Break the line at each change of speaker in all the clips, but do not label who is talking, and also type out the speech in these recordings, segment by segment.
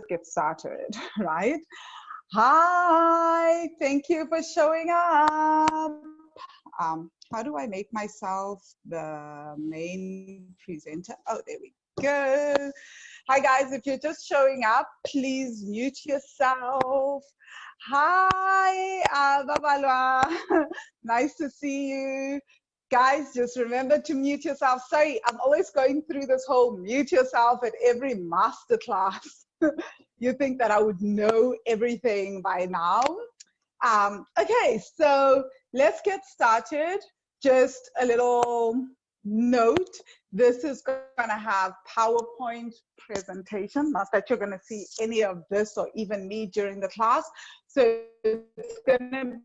get started, right? Hi, thank you for showing up. How do I make myself the main presenter? Oh, there we go. Hi guys, if you're just showing up, please mute yourself. Hi, Babalwa. Nice to see you. Guys, just remember to mute yourself. Sorry, I'm always going through this whole mute yourself at every masterclass. You think that I would know everything by now. Okay, so let's get started. Just a little note. This is going to have PowerPoint presentation. Not that you're going to see any of this or even me during the class. So it's going to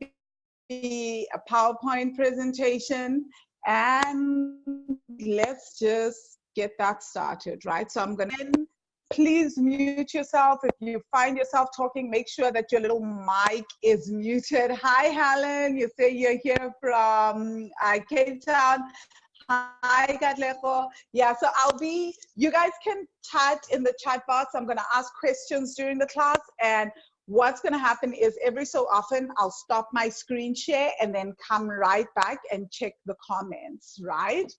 be a PowerPoint presentation, and let's just get that started, right? So I'm going to please mute yourself. If you find yourself talking, make sure that your little mic is muted. Hi, Helen. You say you're here from Cape Town. Hi, Katlego. Yeah, so you guys can chat in the chat box. I'm going to ask questions during the class, and what's going to happen is every so often I'll stop my screen share and then come right back and check the comments, right?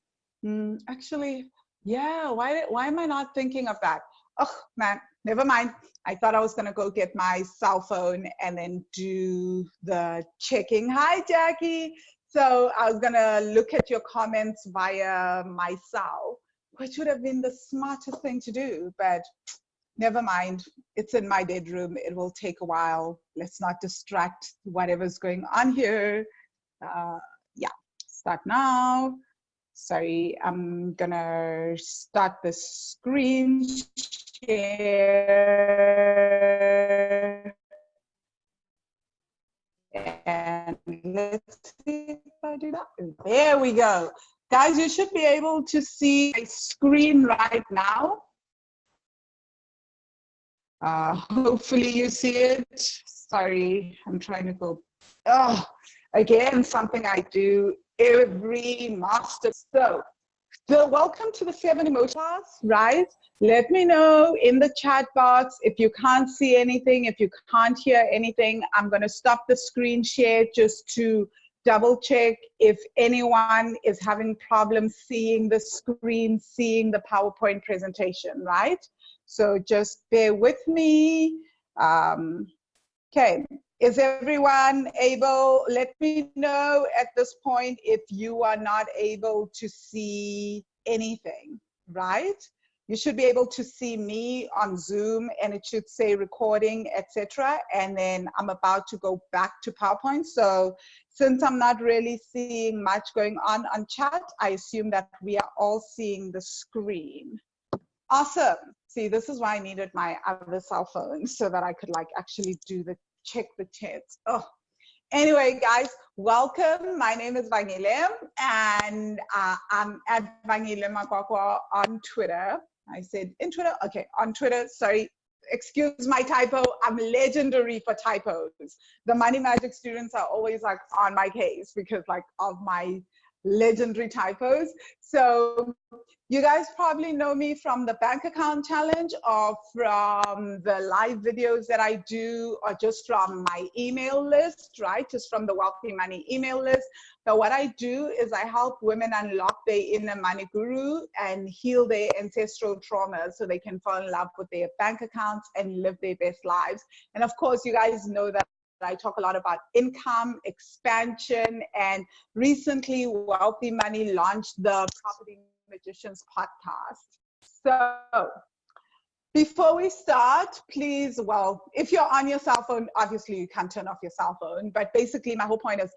Actually, yeah, why am I not thinking of that? Oh, man, never mind. I thought I was going to go get my cell phone and then do the checking. Hi, Jackie. So I was going to look at your comments via my cell, which would have been the smartest thing to do, but never mind. It's in my bedroom. It will take a while. Let's not distract whatever's going on here. Yeah, start now. Sorry, I'm gonna start the screen share. And let's see if I do that. There we go. Guys, you should be able to see my screen right now. Hopefully you see it. Sorry, I'm trying to go. Oh, again, something I do every master. So welcome to the 7 Emotions class, right? Let me know in the chat box if you can't see anything, if you can't hear anything. I'm going to stop the screen share just to double check if anyone is having problems seeing the screen, seeing the PowerPoint presentation, right? So just bear with me. Okay, is everyone able? Let me know at this point if you are not able to see anything, right? You should be able to see me on Zoom and it should say recording, etc. And then I'm about to go back to PowerPoint. So since I'm not really seeing much going on chat, I assume that we are all seeing the screen. Awesome. See, this is why I needed my other cell phone so that I could actually check the chats. Oh, anyway, guys, welcome. My name is Vangilem, and I'm at Vangilem Makwakwa on Twitter. I said in Twitter, okay, on Twitter. Sorry, excuse my typo. I'm legendary for typos. The Money Magic students are always on my case because of my legendary typos. So you guys probably know me from the bank account challenge or from the live videos that I do or just from my email list, right? Just from the Wealthy Money email list. But what I do is I help women unlock their inner money guru and heal their ancestral traumas so they can fall in love with their bank accounts and live their best lives. And of course, you guys know that I talk a lot about income, expansion, and recently Wealthy Money launched the Property Magicians podcast. So before we start, please, well, if you're on your cell phone, obviously you can't turn off your cell phone, but basically my whole point is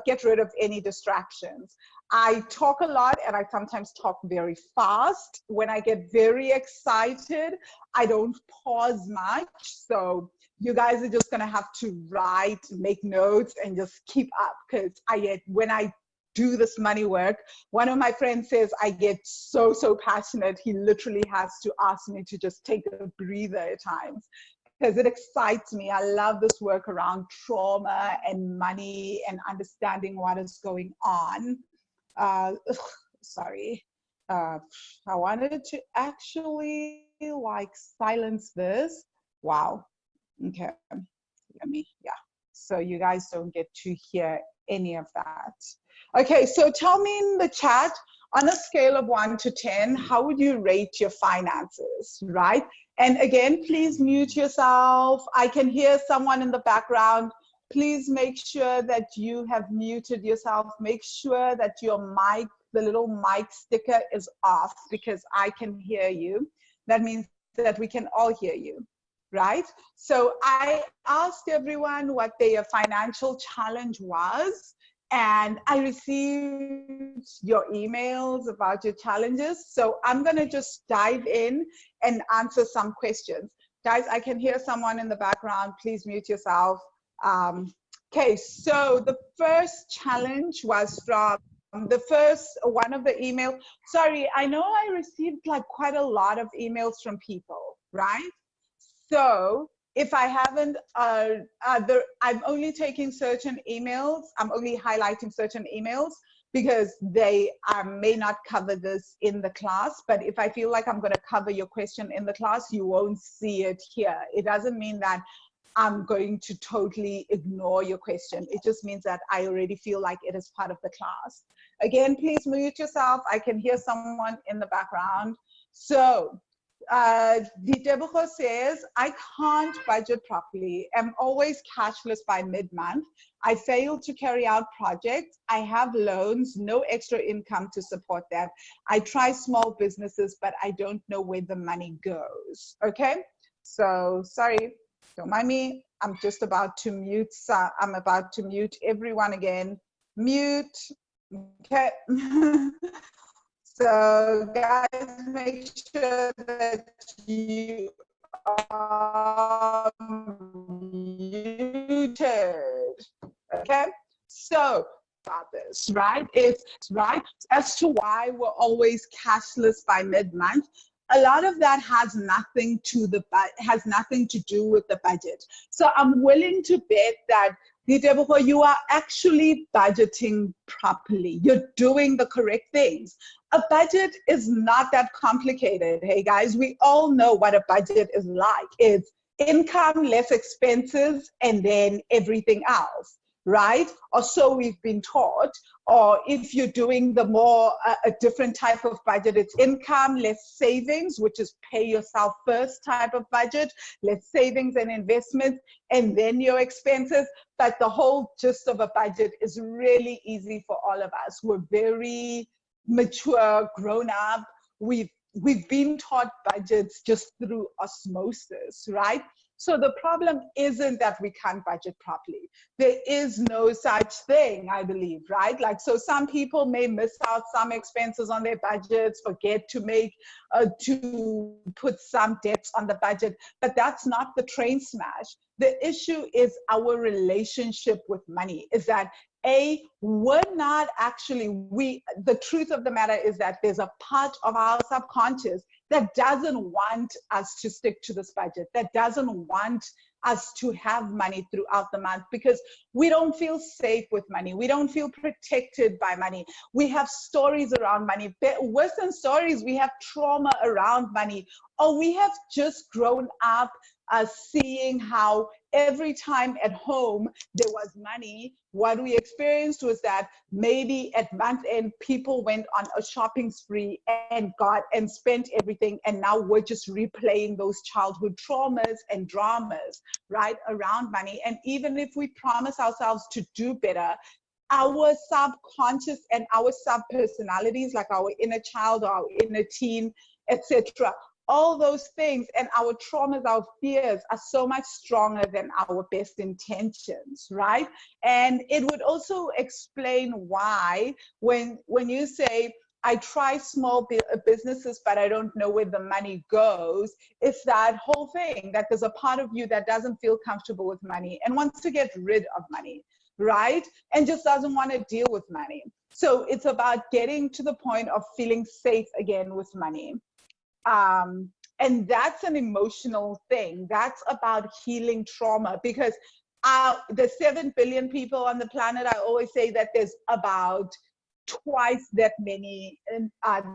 get rid of any distractions. I talk a lot and I sometimes talk very fast. When I get very excited, I don't pause much. So you guys are just gonna have to write, make notes, and just keep up because when I do this money work, one of my friends says I get so passionate, he literally has to ask me to just take a breather at times because it excites me. I love this work around trauma and money and understanding what is going on. Sorry. uh, I wanted to actually like silence this. Wow. Okay. Let me, yeah. So you guys don't get to hear any of that. Okay, so tell me in the chat, on a scale of 1 to 10, how would you rate your finances, right? And again, please mute yourself. I can hear someone in the background. Please make sure that you have muted yourself. Make sure that your mic, the little mic sticker is off, because I can hear you. That means that we can all hear you, right? So I asked everyone what their financial challenge was, and I received your emails about your challenges. So I'm gonna just dive in and answer some questions. Guys, I can hear someone in the background. Please mute yourself. Okay, so the first challenge was from the first one of the emails. Sorry, I know I received like quite a lot of emails from people, right? So if I haven't, I'm only taking certain emails. I'm only highlighting certain emails because they may not cover this in the class. But if I feel like I'm going to cover your question in the class, you won't see it here. It doesn't mean that I'm going to totally ignore your question. It just means that I already feel like it is part of the class. Again, please mute yourself. I can hear someone in the background. So Deborah says, I can't budget properly. I'm always cashless by mid-month. I fail to carry out projects. I have loans, no extra income to support that. I try small businesses, but I don't know where the money goes. Okay, so sorry, don't mind me. I'm just about to mute. I'm about to mute everyone again. Mute. Okay. So guys, make sure that you are muted. Okay. So about this, right? It's right as to why we're always cashless by mid-month. A lot of that has nothing to do with the budget. So I'm willing to bet that you are actually budgeting properly. You're doing the correct things. A budget is not that complicated. Hey guys, we all know what a budget is like. It's income less expenses and then everything else, right? Or so we've been taught. Or if you're doing the more a different type of budget, it's income less savings, which is pay yourself first type of budget, less savings and investments, and then your expenses. But the whole gist of a budget is really easy for all of us. We're very mature, grown up. We've been taught budgets just through osmosis, right? So the problem isn't that we can't budget properly. There is no such thing, I believe, right? Like, so some people may miss out some expenses on their budgets, forget to put some debts on the budget, but that's not the train smash. The issue is our relationship with money, is that we're not actually, the truth of the matter is that there's a part of our subconscious that doesn't want us to stick to this budget, that doesn't want us to have money throughout the month, because we don't feel safe with money. We don't feel protected by money. We have stories around money. Worse than stories, we have trauma around money. Or we have just grown up seeing how every time at home there was money, what we experienced was that maybe at month end people went on a shopping spree and spent everything, and now we're just replaying those childhood traumas and dramas, right, around money. And even if we promise ourselves to do better, our subconscious and our sub-personalities, like our inner child or our inner teen, etc., all those things and our traumas, our fears are so much stronger than our best intentions, right? And it would also explain why when you say, I try small businesses, but I don't know where the money goes. It's that whole thing that there's a part of you that doesn't feel comfortable with money and wants to get rid of money, right? And just doesn't want to deal with money. So it's about getting to the point of feeling safe again with money. And that's an emotional thing. That's about healing trauma, because the 7 billion people on the planet, I always say that there's about twice that many, and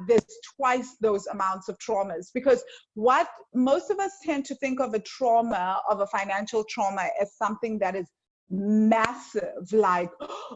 there's twice those amounts of traumas. Because what most of us tend to think of a trauma, of a financial trauma, as something that is massive, like,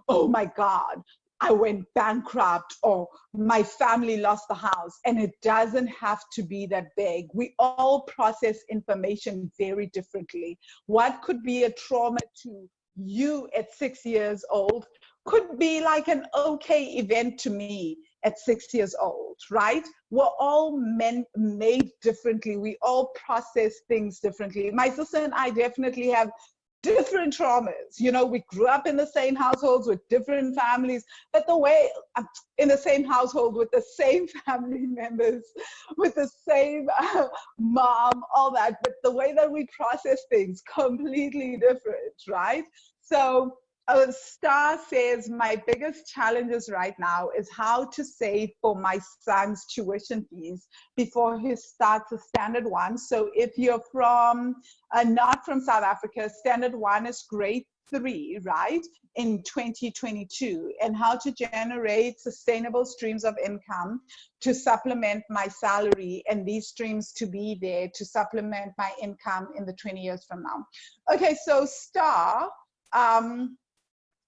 oh my God, I went bankrupt, or my family lost the house. And it doesn't have to be that big. We all process information very differently. What could be a trauma to you at 6 years old could be like an okay event to me at 6 years old, right? We're all made differently. We all process things differently. My sister and I definitely have different traumas. You know, we grew up in the same households with different families, but the way, in the same household with the same family members, with the same mom, all that, but the way that we process things completely different, right? So Star says, my biggest challenges right now is how to save for my son's tuition fees before he starts a standard one. So if you're from, not from South Africa, standard one is grade 3, right, in 2022, and how to generate sustainable streams of income to supplement my salary, and these streams to be there to supplement my income in the 20 years from now. Okay, so Star,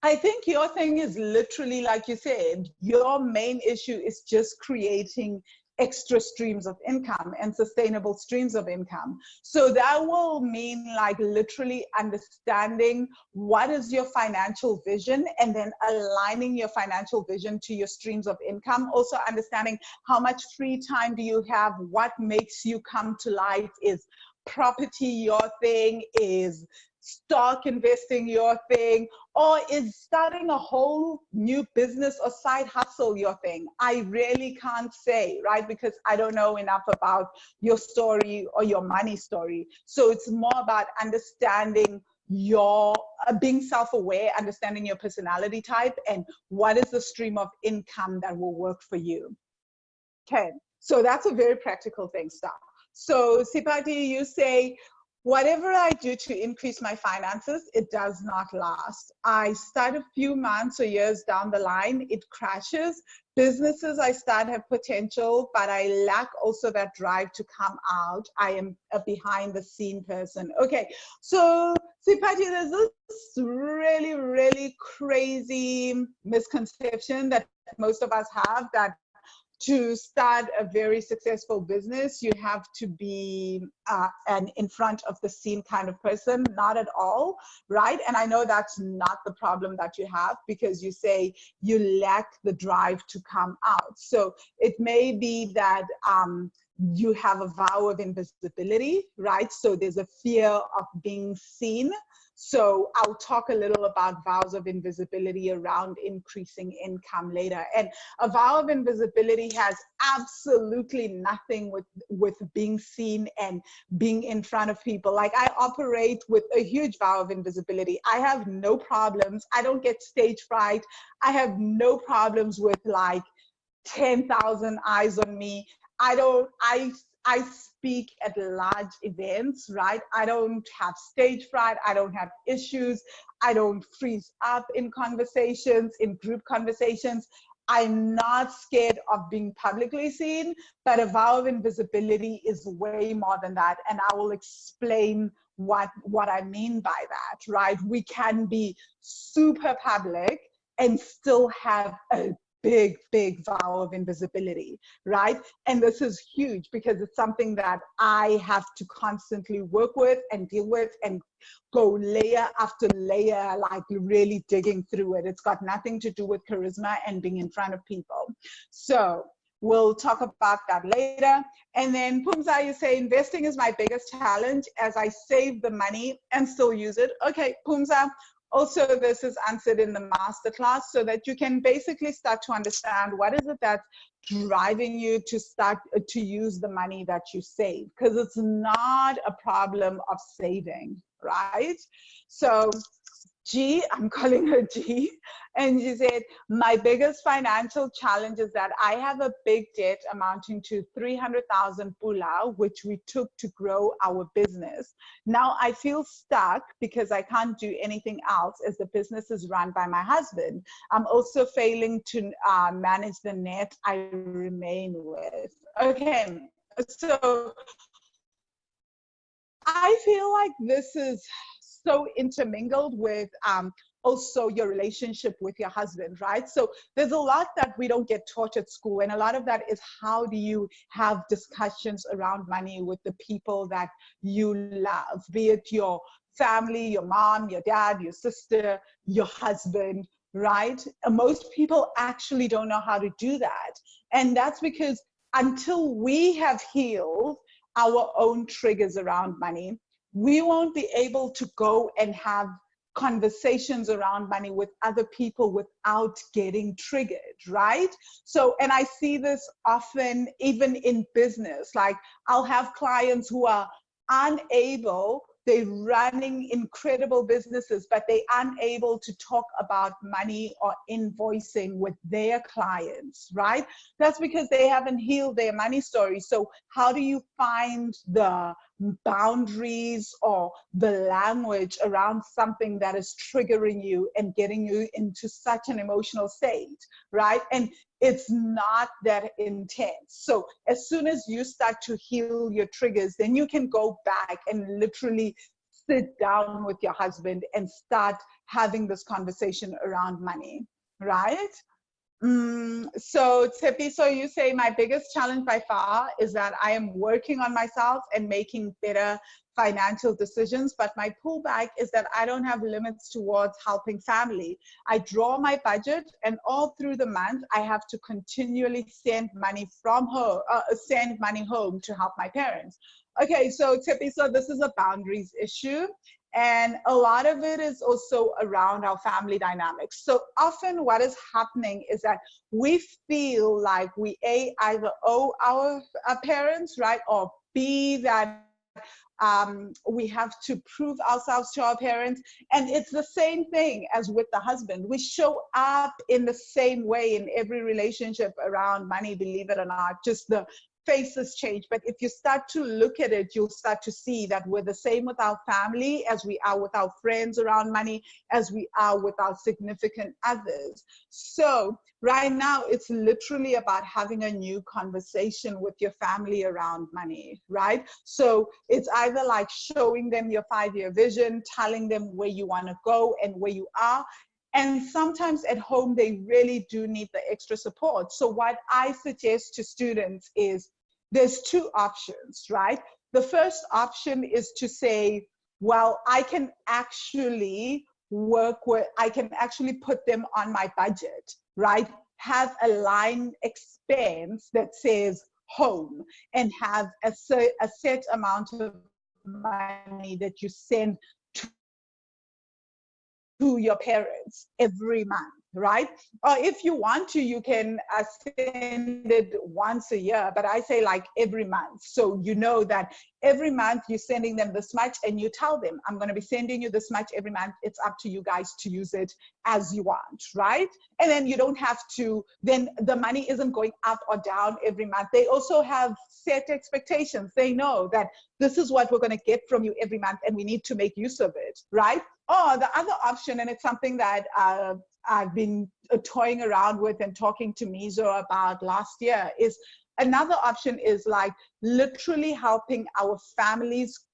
I think your thing is literally, like you said, your main issue is just creating extra streams of income and sustainable streams of income. So that will mean like literally understanding what is your financial vision, and then aligning your financial vision to your streams of income. Also understanding how much free time do you have, what makes you come to life. Is property your thing? Is stock investing your thing? Or is starting a whole new business or side hustle your thing? I really can't say, right? Because I don't know enough about your story or your money story. So it's more about understanding your, being self-aware, understanding your personality type, and what is the stream of income that will work for you. Okay, so that's a very practical thing, Star. So Sipati, you say, whatever I do to increase my finances, it does not last. I start a few months or years down the line, it crashes. Businesses I start have potential, but I lack also that drive to come out. I am a behind the scene person. Okay, so Sipati, there's this really, really crazy misconception that most of us have, that to start a very successful business, you have to be an in front of the scene kind of person. Not at all, right? And I know that's not the problem that you have, because you say you lack the drive to come out. So it may be that you have a vow of invisibility, right? So there's a fear of being seen. So I'll talk a little about vows of invisibility around increasing income later. And a vow of invisibility has absolutely nothing with being seen and being in front of people. Like, I operate with a huge vow of invisibility. I have no problems. I don't get stage fright. I have no problems with like 10,000 eyes on me. I speak at large events, right? I don't have stage fright. I don't have issues. I don't freeze up in conversations, in group conversations. I'm not scared of being publicly seen, but a vow of invisibility is way more than that. And I will explain what I mean by that, right? We can be super public and still have a big vow of invisibility, right? And this is huge because it's something that I have to constantly work with and deal with and go layer after layer, like really digging through it. It's got nothing to do with charisma and being in front of people. So we'll talk about that later. And then Pumza, you say investing is my biggest challenge as I save the money and still use it. Okay, Pumza, also, this is answered in the masterclass, so that you can basically start to understand what is it that's driving you to start to use the money that you save, because it's not a problem of saving, right? So G, I'm calling her G, and she said, my biggest financial challenge is that I have a big debt amounting to 300,000 pula, which we took to grow our business. Now I feel stuck because I can't do anything else as the business is run by my husband. I'm also failing to manage the net I remain with. Okay, so I feel like this is so intermingled with also your relationship with your husband, right? So there's a lot that we don't get taught at school, and a lot of that is how do you have discussions around money with the people that you love, be it your family, your mom, your dad, your sister, your husband, right? And most people actually don't know how to do that. And that's because until we have healed our own triggers around money, we won't be able to go and have conversations around money with other people without getting triggered, right? So, and I see this often even in business. Like, I'll have clients who are unable, they're running incredible businesses, but they're unable to talk about money or invoicing with their clients, right? That's because they haven't healed their money story. So how do you find the boundaries or the language around something that is triggering you and getting you into such an emotional state, right? And it's not that intense. So as soon as you start to heal your triggers, then you can go back and literally sit down with your husband and start having this conversation around money, right? So Tippy, so you say my biggest challenge by far is that I am working on myself and making better financial decisions, but my pullback is that I don't have limits towards helping family. I draw my budget, and all through the month I have to continually send money from home, send money home to help my parents. Okay, so Tippy, so this is a boundaries issue. And a lot of it is also around our family dynamics. So often what is happening is that we feel like we either owe our parents, right? Or B, that we have to prove ourselves to our parents. And it's the same thing as with the husband. We show up in the same way in every relationship around money, believe it or not, just the faces change. But if you start to look at it, you'll start to see that we're the same with our family as we are with our friends around money, as we are with our significant others. So right now, it's literally about having a new conversation with your family around money, right? So it's either like showing them your 5-year vision, telling them where you want to go and where you are. And sometimes at home, they really do need the extra support. So what I suggest to students is there's 2 options, right? The first option is to say, well, I can actually I can actually put them on my budget, right? Have a line expense that says home and have a set amount of money that you send to your parents every month, right? Or if you want to, you can send it once a year, but I say like every month. So you know that every month you're sending them this much, and you tell them, I'm going to be sending you this much every month. It's up to you guys to use it as you want, right? And then you don't have to, then the money isn't going up or down every month. They also have set expectations. They know that this is what we're going to get from you every month, and we need to make use of it, right? Or the other option, and it's something that I've been toying around with and talking to Mizo about last year, is another option is like literally helping our families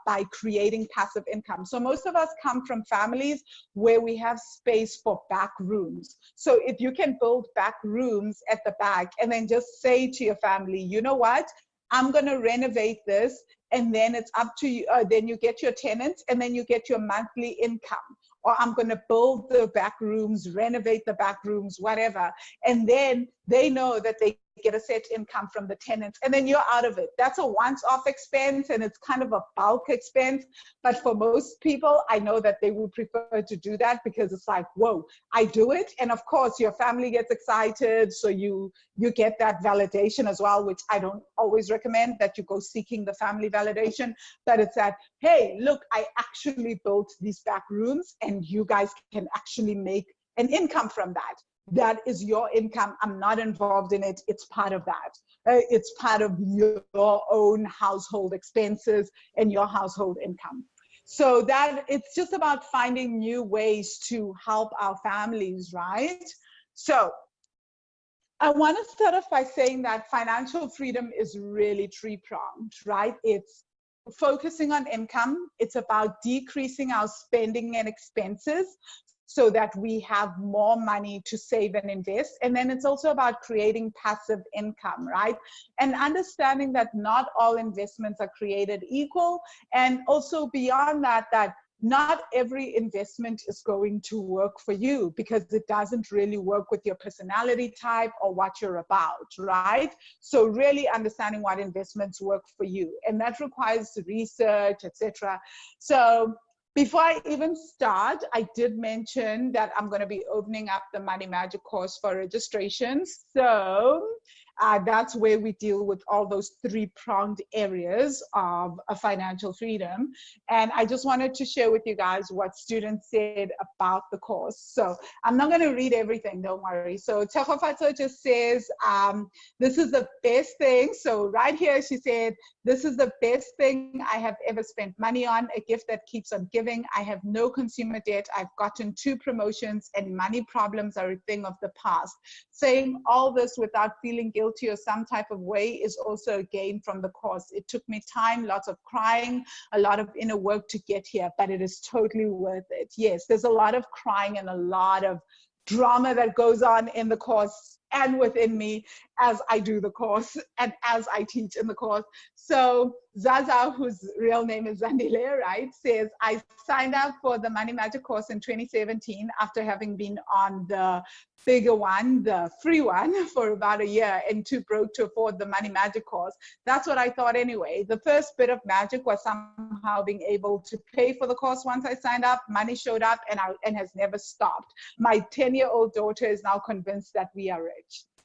by creating passive income. So most of us come from families where we have space for back rooms. So if you can build back rooms at the back and then just say to your family, you know what, I'm going to renovate this, and then it's up to you. Then you get your tenants, and then you get your monthly income. Or I'm going to build the back rooms, renovate the back rooms, whatever. And then they know that they get a set income from the tenants, and then you're out of it. That's a once-off expense, and it's kind of a bulk expense. But for most people, I know that they would prefer to do that because it's like, whoa, I do it. And of course, your family gets excited, so you get that validation as well, which I don't always recommend that you go seeking the family validation. But it's that, hey, look, I actually built these back rooms, and you guys can actually make an income from that. That is your income. I'm not involved in it. It's part of that. It's part of your own household expenses and your household income. So that it's just about finding new ways to help our families, right? So I want to start off by saying that financial freedom is really three-pronged, right? It's focusing on income. It's about decreasing our spending and expenses so that we have more money to save and invest. And then it's also about creating passive income, right? And understanding that not all investments are created equal. And also beyond that, that not every investment is going to work for you because it doesn't really work with your personality type or what you're about, right? So really understanding what investments work for you. And that requires research, etc. So before I even start, I did mention that I'm going to be opening up the Money Magic course for registration. So that's where we deal with all those three-pronged areas of financial freedom. And I just wanted to share with you guys what students said about the course. So I'm not going to read everything, don't worry. So Tegofatso just says, this is the best thing. So right here, she said, this is the best thing I have ever spent money on, a gift that keeps on giving. I have no consumer debt. I've gotten 2 promotions and money problems are a thing of the past. Saying all this without feeling guilty or some type of way is also a gain from the course. It took me time, lots of crying, a lot of inner work to get here, but it is totally worth it. Yes, there's a lot of crying and a lot of drama that goes on in the course and within me as I do the course and as I teach in the course. So Zaza, whose real name is Zandile, right, says, I signed up for the Money Magic course in 2017 after having been on the bigger one, the free one, for about a year and too broke to afford the Money Magic course. That's what I thought anyway. The first bit of magic was somehow being able to pay for the course once I signed up. Money showed up and has never stopped. My 10-year-old daughter is now convinced that we are rich.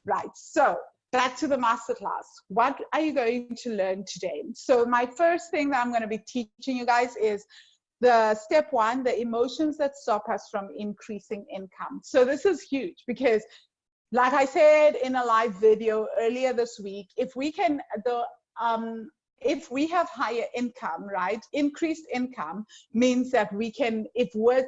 Right, so back to the masterclass. What are you going to learn today? So my first thing that I'm going to be teaching you guys is the step 1, the emotions that stop us from increasing income. So this is huge because, like I said in a live video earlier this week, if we can, if we have higher income, right, increased income means that we can, if we're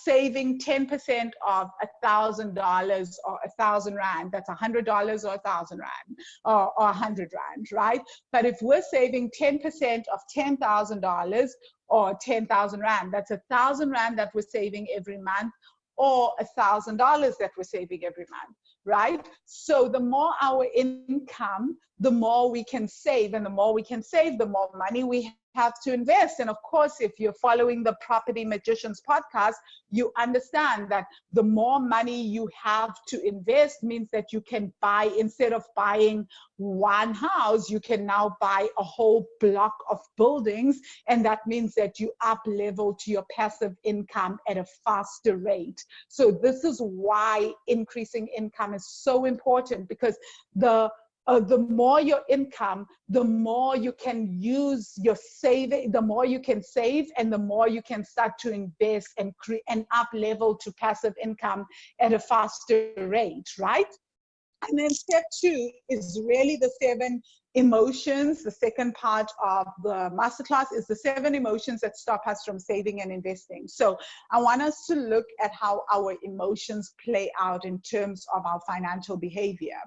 saving 10% of $1,000 or 1,000 Rand, that's $100 or 1,000 Rand or 100 Rand, right? But if we're saving 10% of $10,000 or 10,000 Rand, that's 1,000 Rand that we're saving every month, or $1,000 that we're saving every month, right? So the more our income, the more we can save, and the more we can save, the more money we have to invest. And of course, if you're following the Property Magicians podcast, you understand that the more money you have to invest means that you can buy, instead of buying one house, you can now buy a whole block of buildings. And that means that you up level to your passive income at a faster rate. So this is why increasing income is so important, because the more your income, the more you can use your saving, the more you can save, and the more you can start to invest and up level to passive income at a faster rate, right? And then step 2 is really the 7 emotions. The second part of the masterclass is the 7 emotions that stop us from saving and investing. So I want us to look at how our emotions play out in terms of our financial behavior.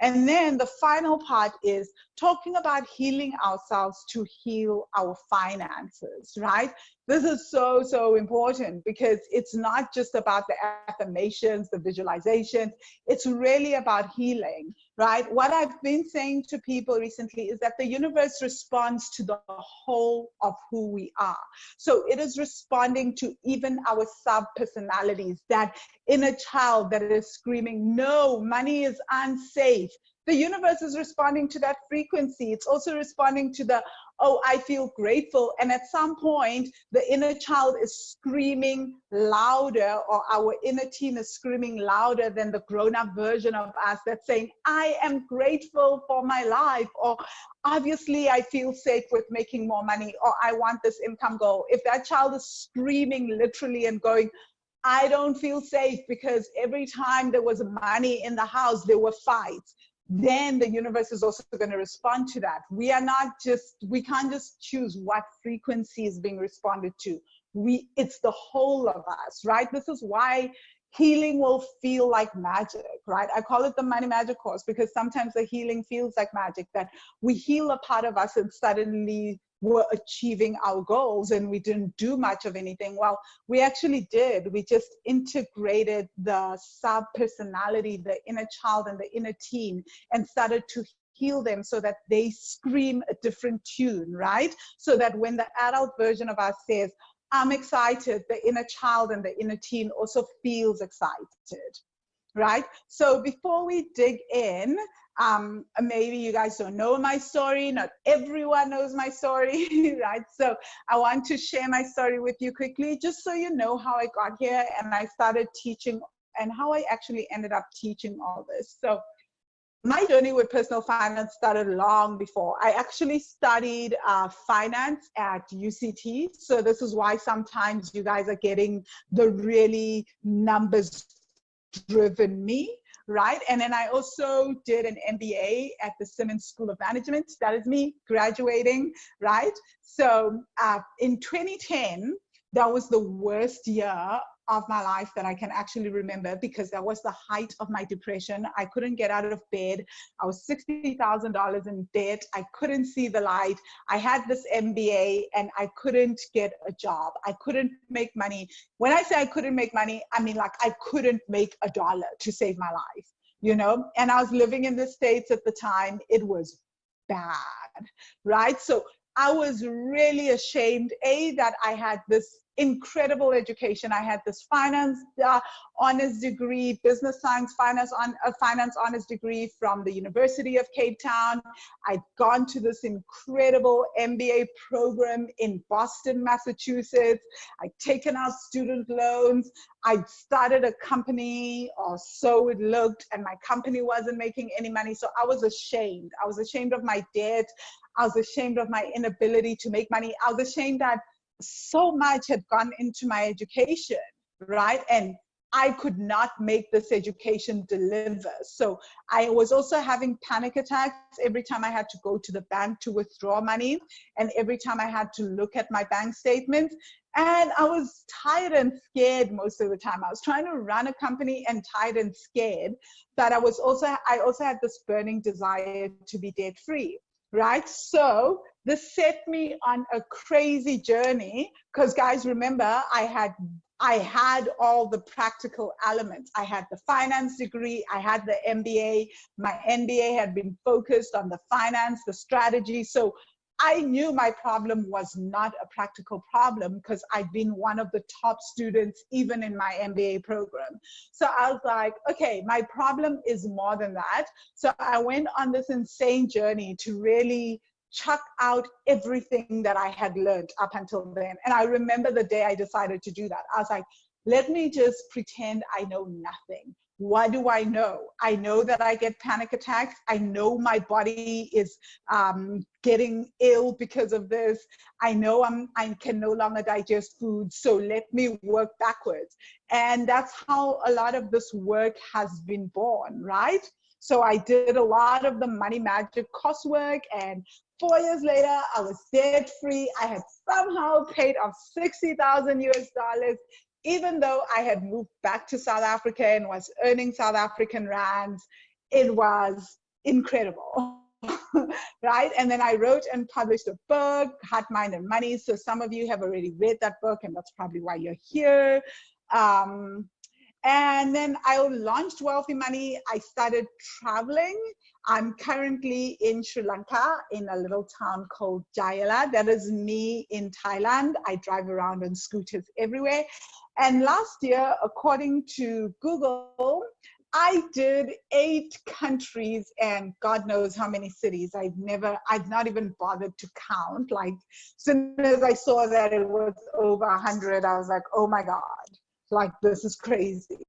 And then the final part is talking about healing ourselves to heal our finances, right? This is so, so important, because it's not just about the affirmations, the visualizations. It's really about healing, right? What I've been saying to people recently is that the universe responds to the whole of who we are. So it is responding to even our sub-personalities, that inner child that is screaming, no, money is unsafe. The universe is responding to that frequency. It's also responding to the, oh, I feel grateful. And at some point, the inner child is screaming louder, or our inner teen is screaming louder than the grown-up version of us that's saying, I am grateful for my life, or obviously I feel safe with making more money, or I want this income goal. If that child is screaming literally and going, I don't feel safe because every time there was money in the house, there were fights, then the universe is also going to respond to that. We can't just choose what frequency is being responded to. It's the whole of us, right? This is why healing will feel like magic, right? I call it the money magic course, because sometimes the healing feels like magic, that we heal a part of us and suddenly we're achieving our goals and we didn't do much of anything. Well, we actually did. We just integrated the sub-personality, the inner child and the inner teen, and started to heal them so that they scream a different tune, right? So that when the adult version of us says, I'm excited, the inner child and the inner teen also feels excited, right? So before we dig in, maybe you guys don't know my story. Not everyone knows my story, right? So I want to share my story with you quickly, just so you know how I got here and I started teaching, and how I actually ended up teaching all this. So my journey with personal finance started long before. I actually studied finance at UCT. So this is why sometimes you guys are getting the really numbers driven me, right? And then I also did an MBA at the Simmons School of Management. That is me graduating, right? So in 2010, that was the worst year of my life that I can actually remember, because that was the height of my depression. I couldn't get out of bed. I was $60,000 in debt. I couldn't see the light. I had this MBA and I couldn't get a job. I couldn't make money. When I say I couldn't make money, I mean like I couldn't make a dollar to save my life, you know? And I was living in the States at the time. It was bad, right? So I was really ashamed, that I had this incredible education. I had this finance honors degree, business science finance honors degree from the University of Cape Town. I'd gone to this incredible MBA program in Boston, Massachusetts. I'd taken out student loans. I'd started a company, or so it looked, and my company wasn't making any money. So I was ashamed. I was ashamed of my debt. I was ashamed of my inability to make money. I was ashamed that so much had gone into my education, right? And I could not make this education deliver. So I was also having panic attacks every time I had to go to the bank to withdraw money, and every time I had to look at my bank statements. And I was tired and scared most of the time. I was trying to run a company and tired and scared, but I also had this burning desire to be debt free, right? So this set me on a crazy journey, because guys, remember, I had all the practical elements. I had the finance degree, I had the MBA. My MBA had been focused on the finance, the strategy. So I knew my problem was not a practical problem, because I'd been one of the top students even in my MBA program. So I was like, okay, my problem is more than that. So I went on this insane journey to really chuck out everything that I had learned up until then. And I remember the day I decided to do that. I was like, let me just pretend I know nothing. What do I know? I know that I get panic attacks. I know my body is getting ill because of this. I know I can no longer digest food. So let me work backwards. And that's how a lot of this work has been born, right? So I did a lot of the money magic coursework, and 4 years later, I was debt free. I had somehow paid off 60,000 US dollars, even though I had moved back to South Africa and was earning South African rands. It was incredible, right? And then I wrote and published a book, Heart, Mind, and Money. So some of you have already read that book, and that's probably why you're here. And then I launched Wealthy Money. I started traveling. I'm currently in Sri Lanka in a little town called Jayala. That is me in Thailand. I drive around on scooters everywhere. And last year, according to Google, I did 8 countries and God knows how many cities. I've not even bothered to count. Like, as soon as I saw that it was over 100, I was like, oh my God, like, this is crazy.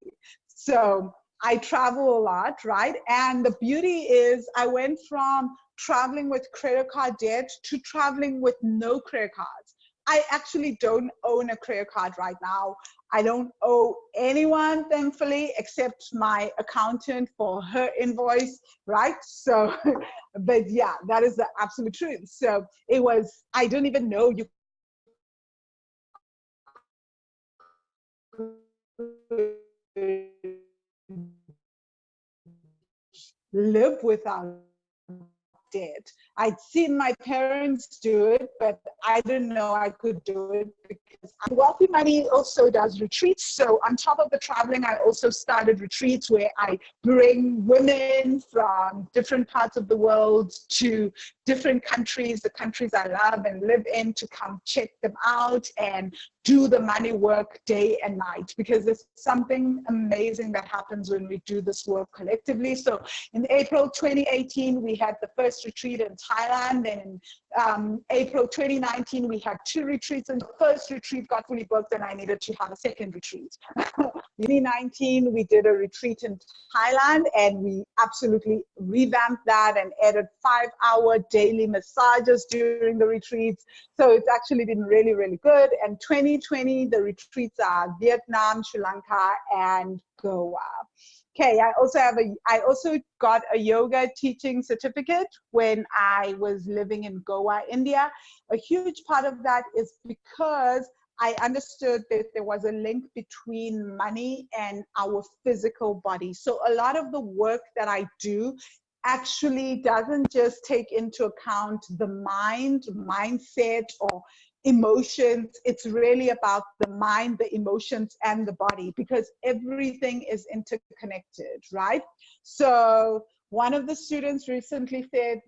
So I travel a lot, right? And the beauty is I went from traveling with credit card debt to traveling with no credit cards. I actually don't own a credit card right now. I don't owe anyone, thankfully, except my accountant for her invoice, right? So, but yeah, that is the absolute truth. So I don't even know you live without debt. I'd seen my parents do it, but I didn't know I could do it because Wealthy Money also does retreats. So on top of the traveling, I also started retreats where I bring women from different parts of the world to different countries, the countries I love and live in, to come check them out and do the money work day and night, because there's something amazing that happens when we do this work collectively. So in April 2018, we had the first retreat in Thailand. And in April 2019, we had 2 retreats, and the first retreat got fully booked and I needed to have a second retreat. 2019, we did a retreat in Thailand and we absolutely revamped that and added 5-hour daily massages during the retreats. So it's actually been really, really good. And 2020, the retreats are Vietnam, Sri Lanka, and Goa. Okay, I also got a yoga teaching certificate when I was living in Goa, India. A huge part of that is because I understood that there was a link between money and our physical body. So a lot of the work that I do actually doesn't just take into account the mindset, or emotions. It's really about the mind, the emotions, and the body, because everything is interconnected, right? So one of the students recently said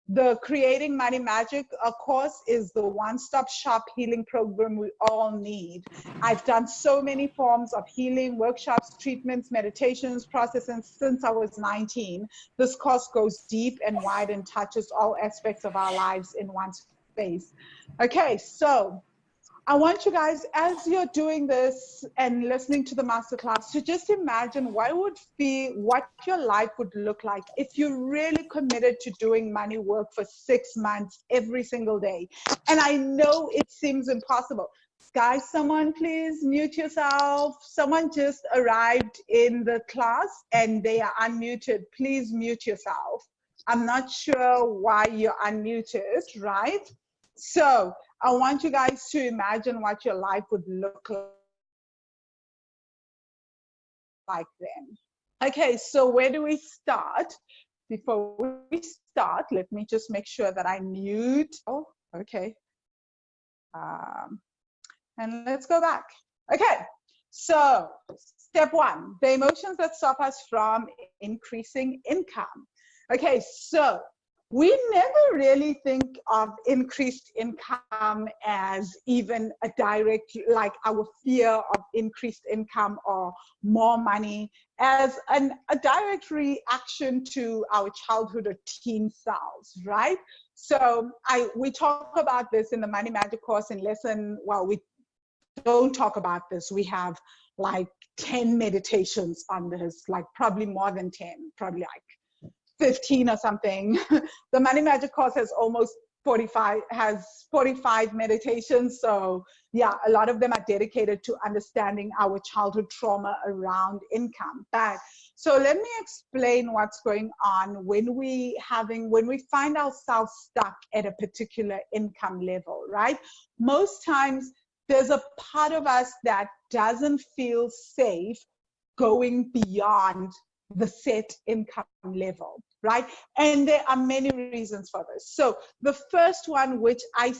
the Creating Money Magic course is the one-stop shop healing program we all need. I've done so many forms of healing, workshops, treatments, meditations, processes since I was 19. This course goes deep and wide and touches all aspects of our lives in one space. Okay, so I want you guys, as you're doing this and listening to the masterclass, to just imagine what your life would look like if you really committed to doing money work for 6 months every single day. And I know it seems impossible. Guys, someone please mute yourself. Someone just arrived in the class and they are unmuted. Please mute yourself. I'm not sure why you're unmuted, right? So I want you guys to imagine what your life would look like then. Okay, so where do we start? Before we start, let me just make sure that I mute. Oh, okay. And let's go back. Okay, so step 1, the emotions that stop us from increasing income. Okay, so we never really think of increased income as even a direct, like our fear of increased income or more money, as a direct reaction to our childhood or teen selves, right? So we talk about this in the Money Magic course in lesson, well, we don't talk about this. We have like 10 meditations on this, like probably more than 10, probably like 15 or something. The Money Magic course has almost 45 meditations. So yeah, a lot of them are dedicated to understanding our childhood trauma around income. But so let me explain what's going on when we find ourselves stuck at a particular income level, right? Most times there's a part of us that doesn't feel safe going beyond the set income level, right? And there are many reasons for this. So the first one, which I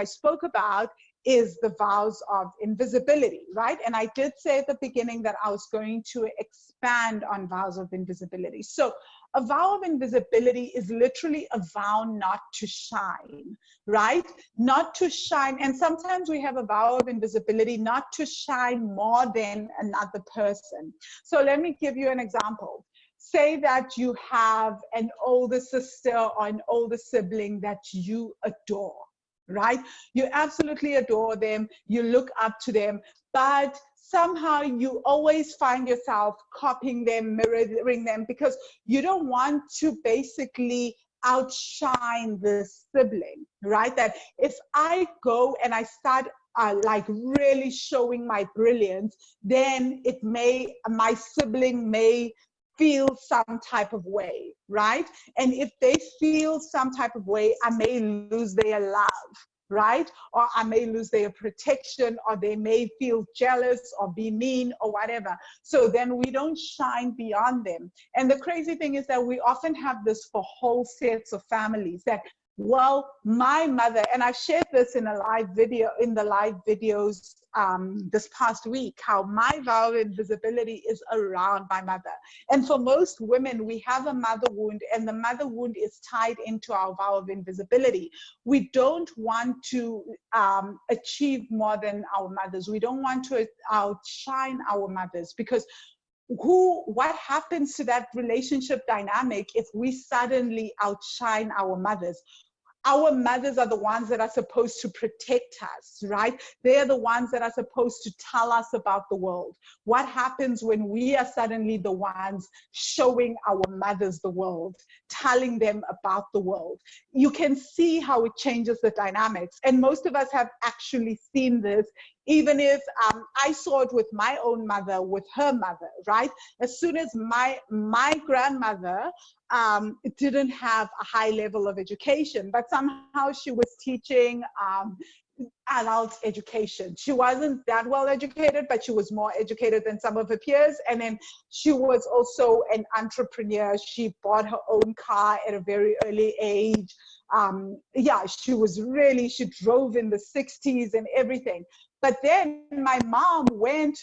spoke about, is the vows of invisibility, right? And I did say at the beginning that I was going to expand on vows of invisibility. So a vow of invisibility is literally a vow not to shine, right? Not to shine. And sometimes we have a vow of invisibility not to shine more than another person. So let me give you an example. Say that you have an older sister or an older sibling that you adore, right? You absolutely adore them, you look up to them, but somehow you always find yourself copying them, mirroring them, because you don't want to basically outshine the sibling, right? That if I go and I start like really showing my brilliance, then my sibling may feel some type of way, right? And if they feel some type of way, I may lose their love, right? Or I may lose their protection, or they may feel jealous or be mean or whatever. So then we don't shine beyond them. And the crazy thing is that we often have this for whole sets of families that, well, my mother, and I shared this in a live video, in the live videos this past week, how my vow of invisibility is around my mother. And for most women, we have a mother wound, and the mother wound is tied into our vow of invisibility. We don't want to achieve more than our mothers. We don't want to outshine our mothers, because what happens to that relationship dynamic if we suddenly outshine our mothers? Our mothers are the ones that are supposed to protect us, right? They're the ones that are supposed to tell us about the world. What happens when we are suddenly the ones showing our mothers the world, telling them about the world? You can see how it changes the dynamics. And most of us have actually seen this, even if I saw it with my own mother, with her mother, right? As soon as my grandmother didn't have a high level of education, but somehow she was teaching adult education. She wasn't that well educated, but she was more educated than some of her peers. And then she was also an entrepreneur. She bought her own car at a very early age. Yeah, she drove in the 60s and everything. But then my mom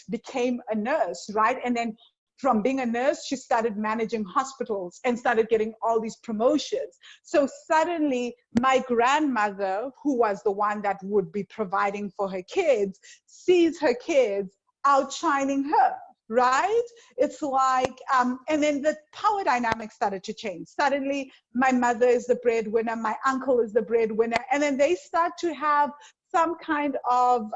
became a nurse, right? And then from being a nurse, she started managing hospitals and started getting all these promotions. So suddenly my grandmother, who was the one that would be providing for her kids, sees her kids outshining her, right? It's like, and then the power dynamic started to change. Suddenly my mother is the breadwinner, my uncle is the breadwinner, and then they start to have some kind of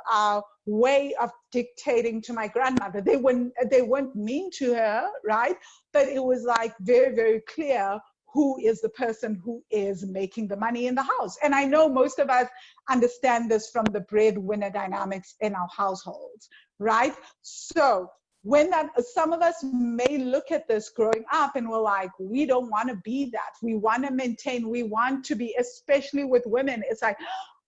way of dictating to my grandmother. They weren't mean to her, right? But it was like very, very clear who is the person who is making the money in the house. And I know most of us understand this from the breadwinner dynamics in our households, right? So some of us may look at this growing up and we're like, we don't want to be that. We want to maintain, we want to be, especially with women, it's like,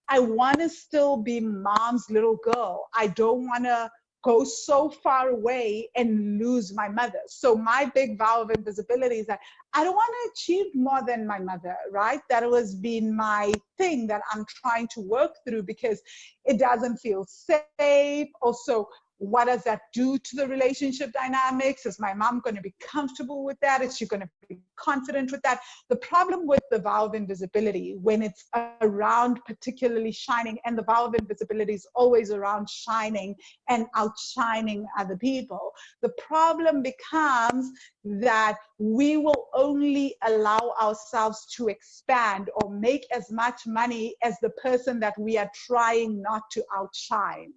I want to still be mom's little girl. I don't want to go so far away and lose my mother. So my big vow of invisibility is that I don't want to achieve more than my mother, right? That has been my thing that I'm trying to work through, because it doesn't feel safe. Also, what does that do to the relationship dynamics? Is my mom going to be comfortable with that? Is she going to be confident with that? The problem with the vow of invisibility, when it's around particularly shining, and the vow of invisibility is always around shining and outshining other people, the problem becomes that we will only allow ourselves to expand or make as much money as the person that we are trying not to outshine.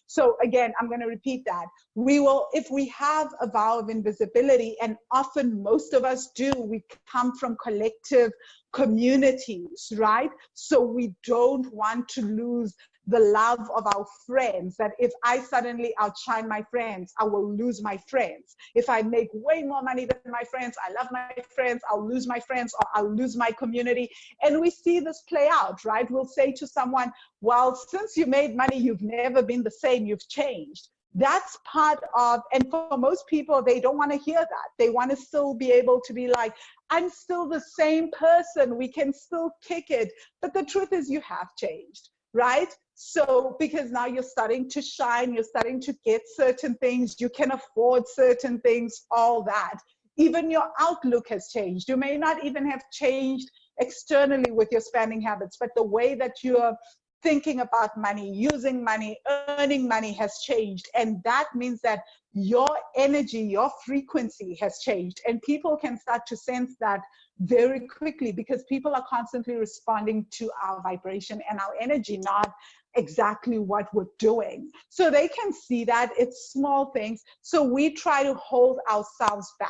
So again, I'm going to repeat that. If we have a vow of invisibility, and often most of us do, we come from collective communities, right? So we don't want to lose the love of our friends, that if I suddenly outshine my friends, I will lose my friends. If I make way more money than my friends, I love my friends, I'll lose my friends, or I'll lose my community. And we see this play out, right? We'll say to someone, well, since you made money, you've never been the same, you've changed. That's part of, and for most people, they don't want to hear that. They want to still be able to be like, I'm still the same person, we can still kick it. But the truth is, you have changed. right? So, because now you're starting to shine, you're starting to get certain things, you can afford certain things, all that. Even your outlook has changed. You may not even have changed externally with your spending habits, but the way that you're thinking about money, using money, earning money has changed. And that means that your energy, your frequency has changed. And people can start to sense that very quickly, because people are constantly responding to our vibration and our energy, not exactly what we're doing. So they can see that it's small things. So we try to hold ourselves back,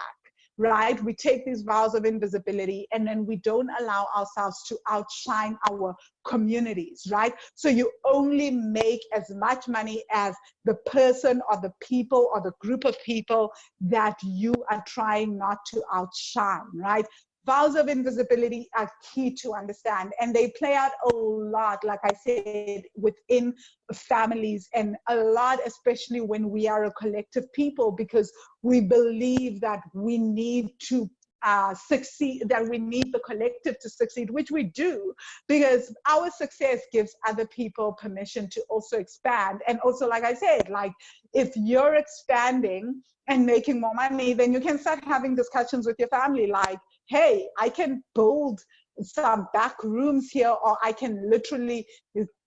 right? We take these vows of invisibility, and then we don't allow ourselves to outshine our communities, right? So you only make as much money as the person or the people or the group of people that you are trying not to outshine, right? Vows of invisibility are key to understand, and they play out a lot, like I said, within families, and a lot, especially when we are a collective people, because we believe that we need to succeed, that we need the collective to succeed, which we do, because our success gives other people permission to also expand. And also, like I said, like if you're expanding and making more money, then you can start having discussions with your family like, hey, I can build some back rooms here, or I can literally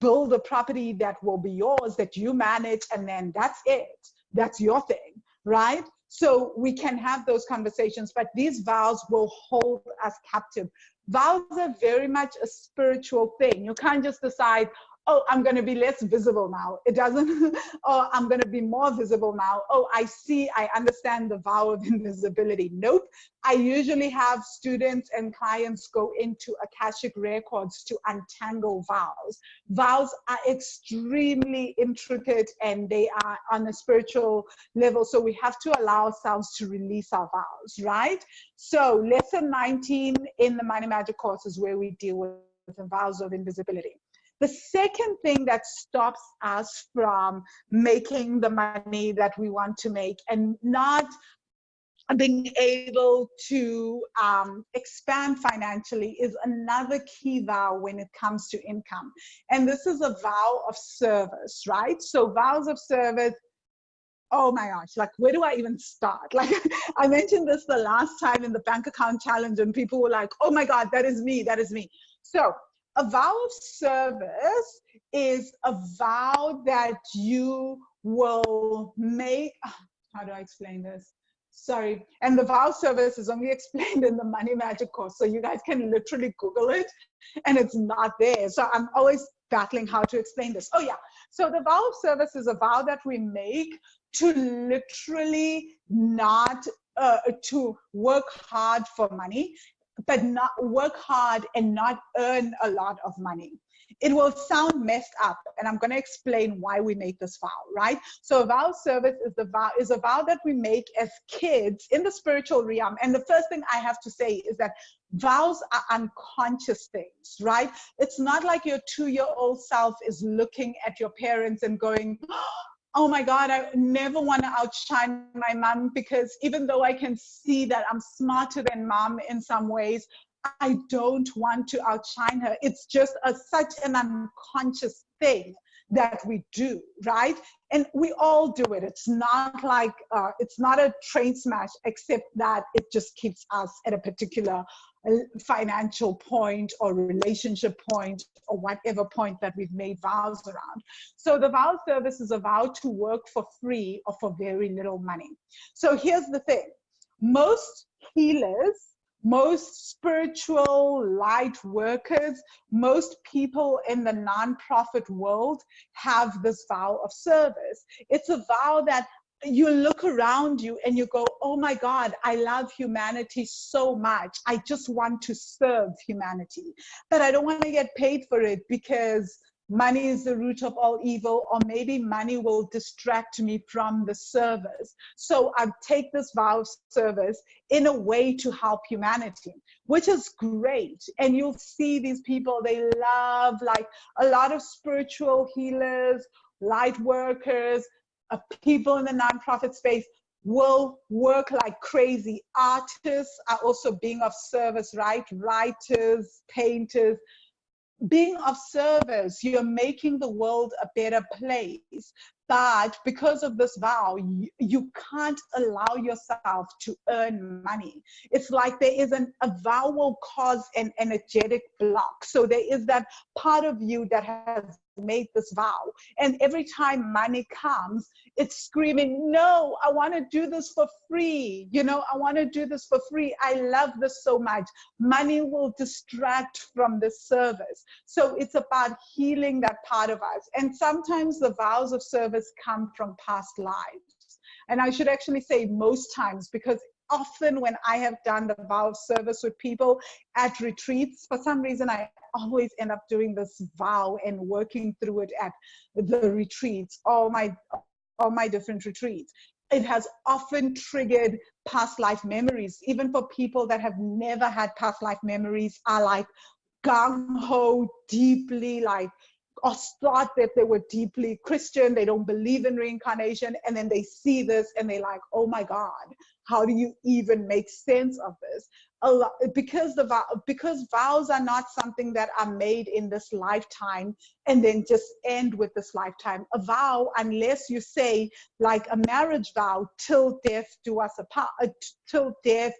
build a property that will be yours, that you manage, and then that's it. That's your thing, right? So we can have those conversations, but these vows will hold us captive. Vows are very much a spiritual thing. You can't just decide, oh, I'm going to be less visible now. It doesn't, oh, I'm going to be more visible now. Oh, I understand the vow of invisibility. Nope. I usually have students and clients go into Akashic records to untangle vows. Vows are extremely intricate, and they are on a spiritual level. So we have to allow ourselves to release our vows, right? So lesson 19 in the Money Magic course is where we deal with the vows of invisibility. The second thing that stops us from making the money that we want to make and not being able to expand financially is another key vow when it comes to income. And this is a vow of service, right? So vows of service, oh my gosh, like where do I even start? Like I mentioned this the last time in the bank account challenge, and people were like, oh my God, that is me, that is me. So a vow of service is a vow that you will make. How do I explain this? Sorry. And the vow service is only explained in the Money Magic course. So you guys can literally Google it and it's not there. So I'm always battling how to explain this. Oh yeah. So the vow of service is a vow that we make to literally not, to work hard for money, but not work hard and not earn a lot of money. It will sound messed up, and I'm going to explain why we make this vow, right? So a vow of service is a vow that we make as kids in the spiritual realm. And the first thing I have to say is that vows are unconscious things, right? It's not like your 2-year-old self is looking at your parents and going, oh my God, I never want to outshine my mom, because even though I can see that I'm smarter than mom in some ways, I don't want to outshine her. It's just such an unconscious thing that we do, right? And we all do it. It's not like, it's not a train smash, except that it just keeps us at a particular financial point or relationship point or whatever point that we've made vows around. So the vow service is a vow to work for free or for very little money. So here's the thing. Most healers, most spiritual light workers, most people in the nonprofit world have this vow of service. It's a vow that you look around you and you go, oh my God, I love humanity so much. I just want to serve humanity, but I don't want to get paid for it because money is the root of all evil, or maybe money will distract me from the service. So I take this vow of service in a way to help humanity, which is great. And you'll see these people, they love, like a lot of spiritual healers, light workers, people in the nonprofit space will work like crazy. Artists are also being of service, right? Writers, painters, being of service, you're making the world a better place. But because of this vow, you can't allow yourself to earn money. It's like there is a vow will cause an energetic block. So there is that part of you that has made this vow. And every time money comes, it's screaming, no, I want to do this for free. You know, I want to do this for free. I love this so much. Money will distract from the service. So it's about healing that part of us. And sometimes the vows of service come from past lives. And I should actually say most times, because often when I have done the vow of service with people at retreats, for some reason, I always end up doing this vow and working through it at the retreats, all my different retreats. It has often triggered past life memories. Even for people that have never had past life memories, are like gung-ho, deeply like, or thought that they were deeply Christian, they don't believe in reincarnation, and then they see this and they're like, oh my God, how do you even make sense of this? Because vows are not something that are made in this lifetime and then just end with this lifetime. A vow, unless you say like a marriage vow, till death do us apart, till death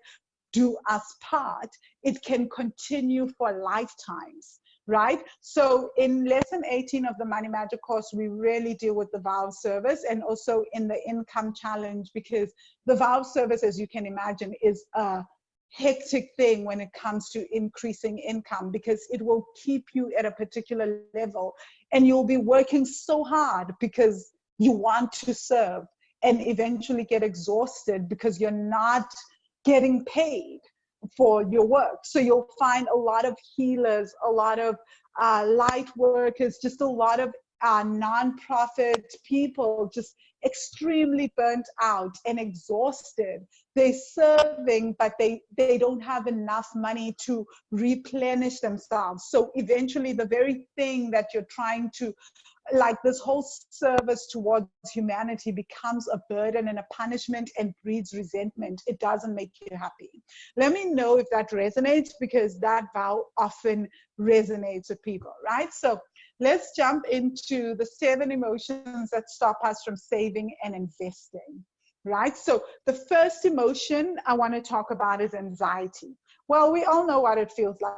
do us part, it can continue for lifetimes, right? So in lesson 18 of the Money Magic course, we really deal with the vow of service, and also in the income challenge, because the vow of service, as you can imagine, is a hectic thing when it comes to increasing income, because it will keep you at a particular level and you'll be working so hard because you want to serve, and eventually get exhausted because you're not getting paid for your work. So you'll find a lot of healers, a lot of light workers, just a lot of non-profit people just extremely burnt out and exhausted. They're serving, but they don't have enough money to replenish themselves. So eventually the very thing that you're trying to, like this whole service towards humanity, becomes a burden and a punishment and breeds resentment. It doesn't make you happy. Let me know if that resonates, because that vow often resonates with people, right? So let's jump into the 7 emotions that stop us from saving and investing, right? So the first emotion I want to talk about is anxiety. Well, we all know what it feels like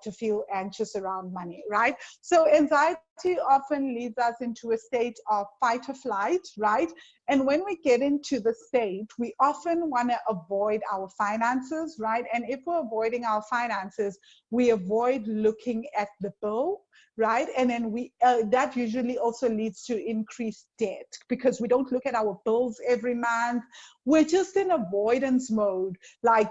to feel anxious around money, right? So anxiety often leads us into a state of fight or flight, right? And when we get into the state, we often want to avoid our finances, right? And if we're avoiding our finances, we avoid looking at the bill, right? And then that usually also leads to increased debt, because we don't look at our bills every month. We're just in avoidance mode, like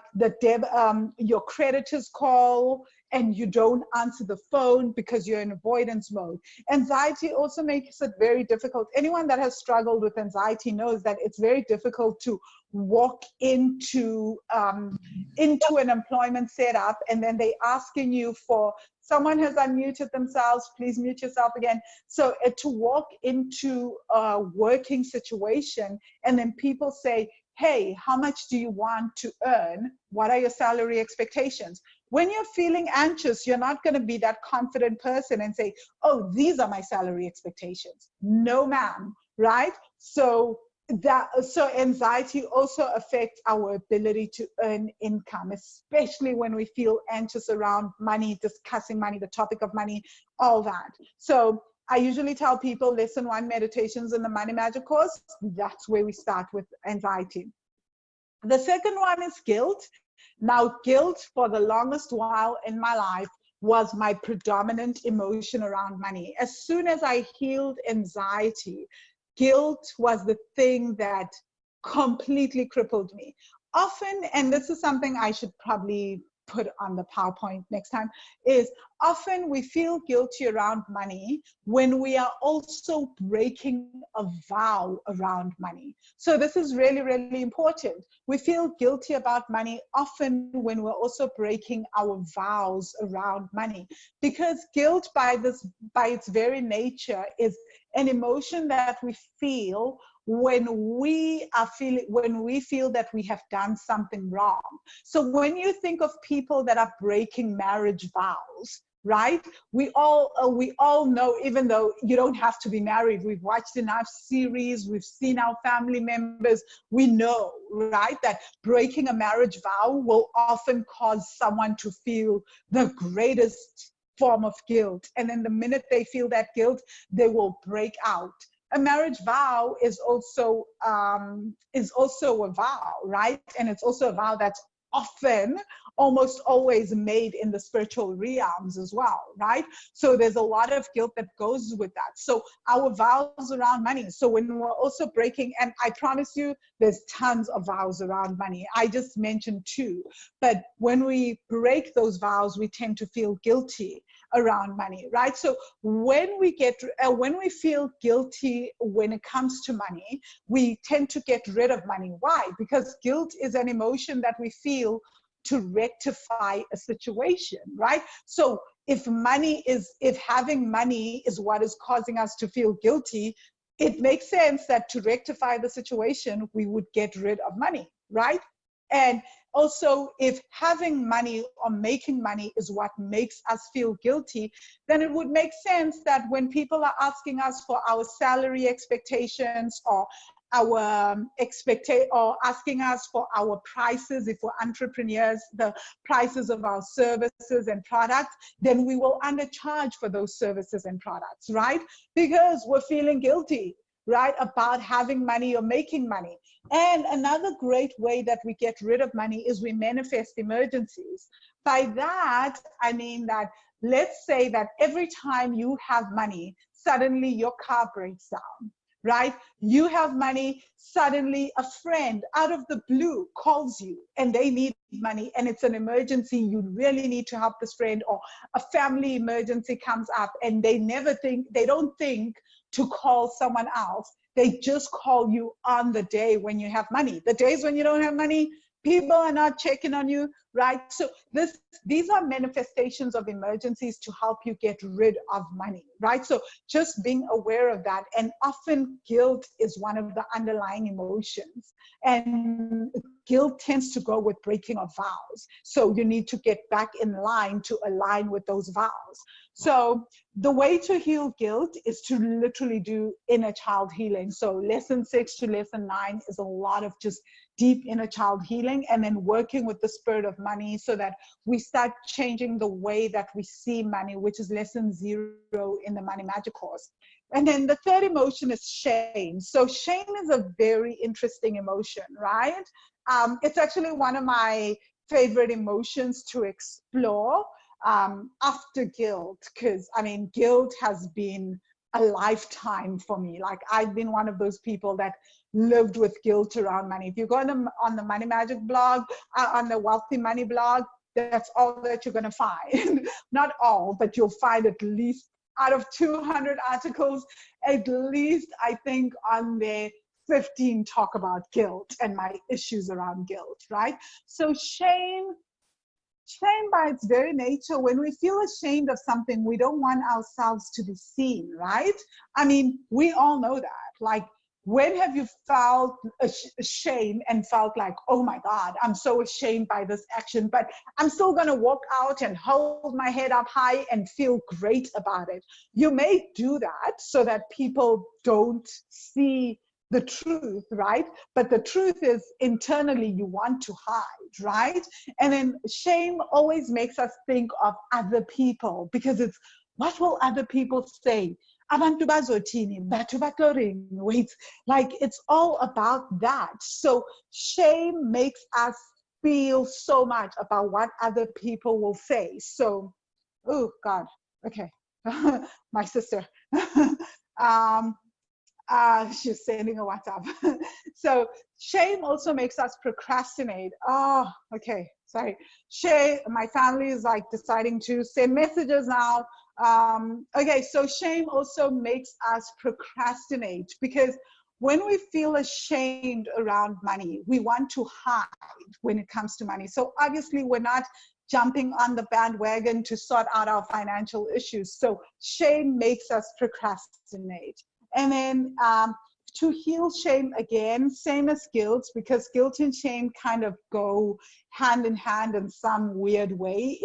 your creditors call and you don't answer the phone because you're in avoidance mode. Anxiety also makes it very difficult. Anyone that has struggled with anxiety knows that it's very difficult to walk into an employment setup and then they're asking you for, someone has unmuted themselves, please mute yourself again. So to walk into a working situation and then people say, hey, how much do you want to earn? What are your salary expectations? When you're feeling anxious, you're not going to be that confident person and say, oh, these are my salary expectations. No, ma'am, right? So anxiety also affects our ability to earn income, especially when we feel anxious around money, discussing money, the topic of money, all that. So I usually tell people, lesson 1 meditations in the Money Magic course, that's where we start with anxiety. The second one is guilt. Now, guilt for the longest while in my life was my predominant emotion around money. As soon as I healed anxiety, guilt was the thing that completely crippled me. Often, and this is something I should probably put on the PowerPoint next time, is often we feel guilty around money when we are also breaking a vow around money. So this is really, really important. We feel guilty about money often when we're also breaking our vows around money, because guilt by its very nature is an emotion that we feel when we feel that we have done something wrong. So when you think of people that are breaking marriage vows, right? We all know, even though you don't have to be married, we've watched enough series, we've seen our family members, we know, right, that breaking a marriage vow will often cause someone to feel the greatest form of guilt. And then the minute they feel that guilt, they will break out. A marriage vow is also a vow, right? And it's also a vow that's often, almost always, made in the spiritual realms as well, right? So there's a lot of guilt that goes with that. So our vows around money. So when we're also breaking, and I promise you, there's tons of vows around money. I just mentioned two, but when we break those vows, we tend to feel guilty around money, right? So when we feel guilty when it comes to money, we tend to get rid of money. Why? Because guilt is an emotion that we feel to rectify a situation, right? So if having money is what is causing us to feel guilty, it makes sense that to rectify the situation, we would get rid of money, right? And also, if having money or making money is what makes us feel guilty, then it would make sense that when people are asking us for our salary expectations, or or asking us for our prices, if we're entrepreneurs, the prices of our services and products, then we will undercharge for those services and products, right? Because we're feeling guilty, right, about having money or making money. And another great way that we get rid of money is we manifest emergencies. By that, I mean that, let's say that every time you have money, suddenly your car breaks down, right? You have money, suddenly a friend out of the blue calls you and they need money and it's an emergency, you really need to help this friend, or a family emergency comes up and they don't think to call someone else. They just call you on the day when you have money. The days when you don't have money, people are not checking on you, right? So these are manifestations of emergencies to help you get rid of money, right? So just being aware of that. And often guilt is one of the underlying emotions. And guilt tends to go with breaking of vows. So you need to get back in line to align with those vows. So the way to heal guilt is to literally do inner child healing. So lesson 6 to lesson 9 is a lot of just deep inner child healing, and then working with the spirit of money so that we start changing the way that we see money, which is lesson 0 in the Money Magic course. And then the third emotion is shame. So shame is a very interesting emotion, right? It's actually one of my favorite emotions to explore after guilt, because I mean, guilt has been a lifetime for me. Like, I've been one of those people that lived with guilt around money. If you go on the Money Magic blog, on the Wealthy Money blog, that's all that you're going to find. Not all, but you'll find at least, out of 200 articles, at least I think on there 15 talk about guilt and my issues around guilt, right? So shame by its very nature, when we feel ashamed of something, we don't want ourselves to be seen, right? I mean, we all know that. Like, when have you felt shame and felt like, oh my God, I'm so ashamed by this action, but I'm still going to walk out and hold my head up high and feel great about it? You may do that so that people don't see the truth, right? But the truth is, internally, you want to hide, right? And then shame always makes us think of other people, because it's, what will other people say? Abantu bazothini, batho batlo wait, like, it's all about that. So shame makes us feel so much about what other people will say. So, oh God, okay, my sister. She's sending a WhatsApp. So shame also makes us procrastinate. Oh, okay, sorry. Shame, my family is like deciding to send messages now. Okay, so shame also makes us procrastinate, because when we feel ashamed around money, we want to hide when it comes to money. So obviously we're not jumping on the bandwagon to sort out our financial issues. So shame makes us procrastinate. And then to heal shame, again, same as guilt, because guilt and shame kind of go hand in hand in some weird way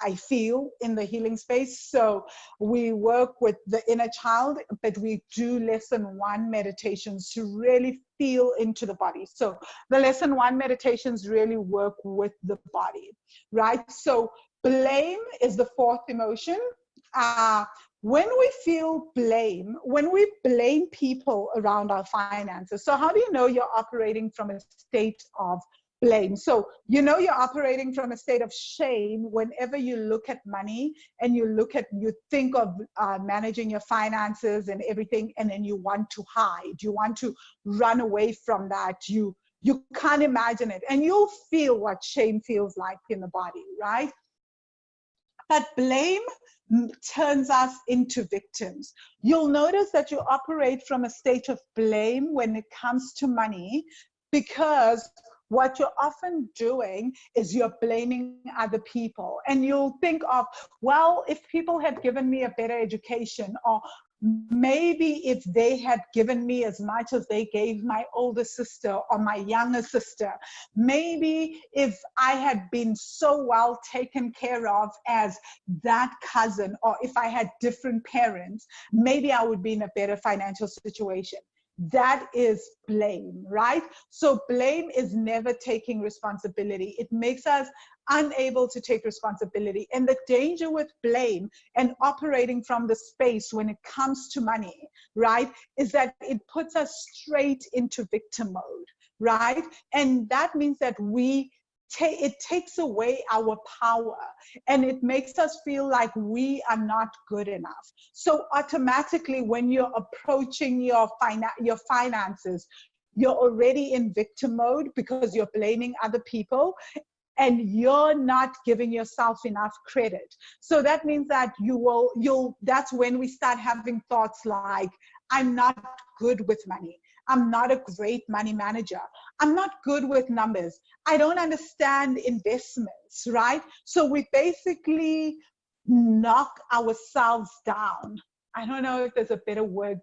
I feel, in the healing space. So we work with the inner child, but we do lesson 1 meditations to really feel into the body. So the lesson 1 meditations really work with the body, right? So blame is the 4th emotion. When we feel blame, when we blame people around our finances, so how do you know you're operating from a state of blame? So you know you're operating from a state of shame whenever you look at money and you think of managing your finances and everything, and then you want to hide, you want to run away from that, you can't imagine it, and you'll feel what shame feels like in the body, right? But blame turns us into victims. You'll notice that you operate from a state of blame when it comes to money, because what you're often doing is you're blaming other people. And you'll think of, well, if people had given me a better education, or maybe if they had given me as much as they gave my older sister or my younger sister, maybe if I had been so well taken care of as that cousin, or if I had different parents, maybe I would be in a better financial situation. That is blame, right? So blame is never taking responsibility. It makes us unable to take responsibility. And the danger with blame and operating from the space when it comes to money, right, is that it puts us straight into victim mode, right? And that means that it takes away our power, and it makes us feel like we are not good enough. So automatically, when you're approaching your finances, you're already in victim mode because you're blaming other people, and you're not giving yourself enough credit. So that means that that's when we start having thoughts like, I'm not good with money. I'm not a great money manager. I'm not good with numbers. I don't understand investments, right? So we basically knock ourselves down. I don't know if there's a better way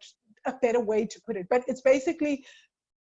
to put it, but it's basically,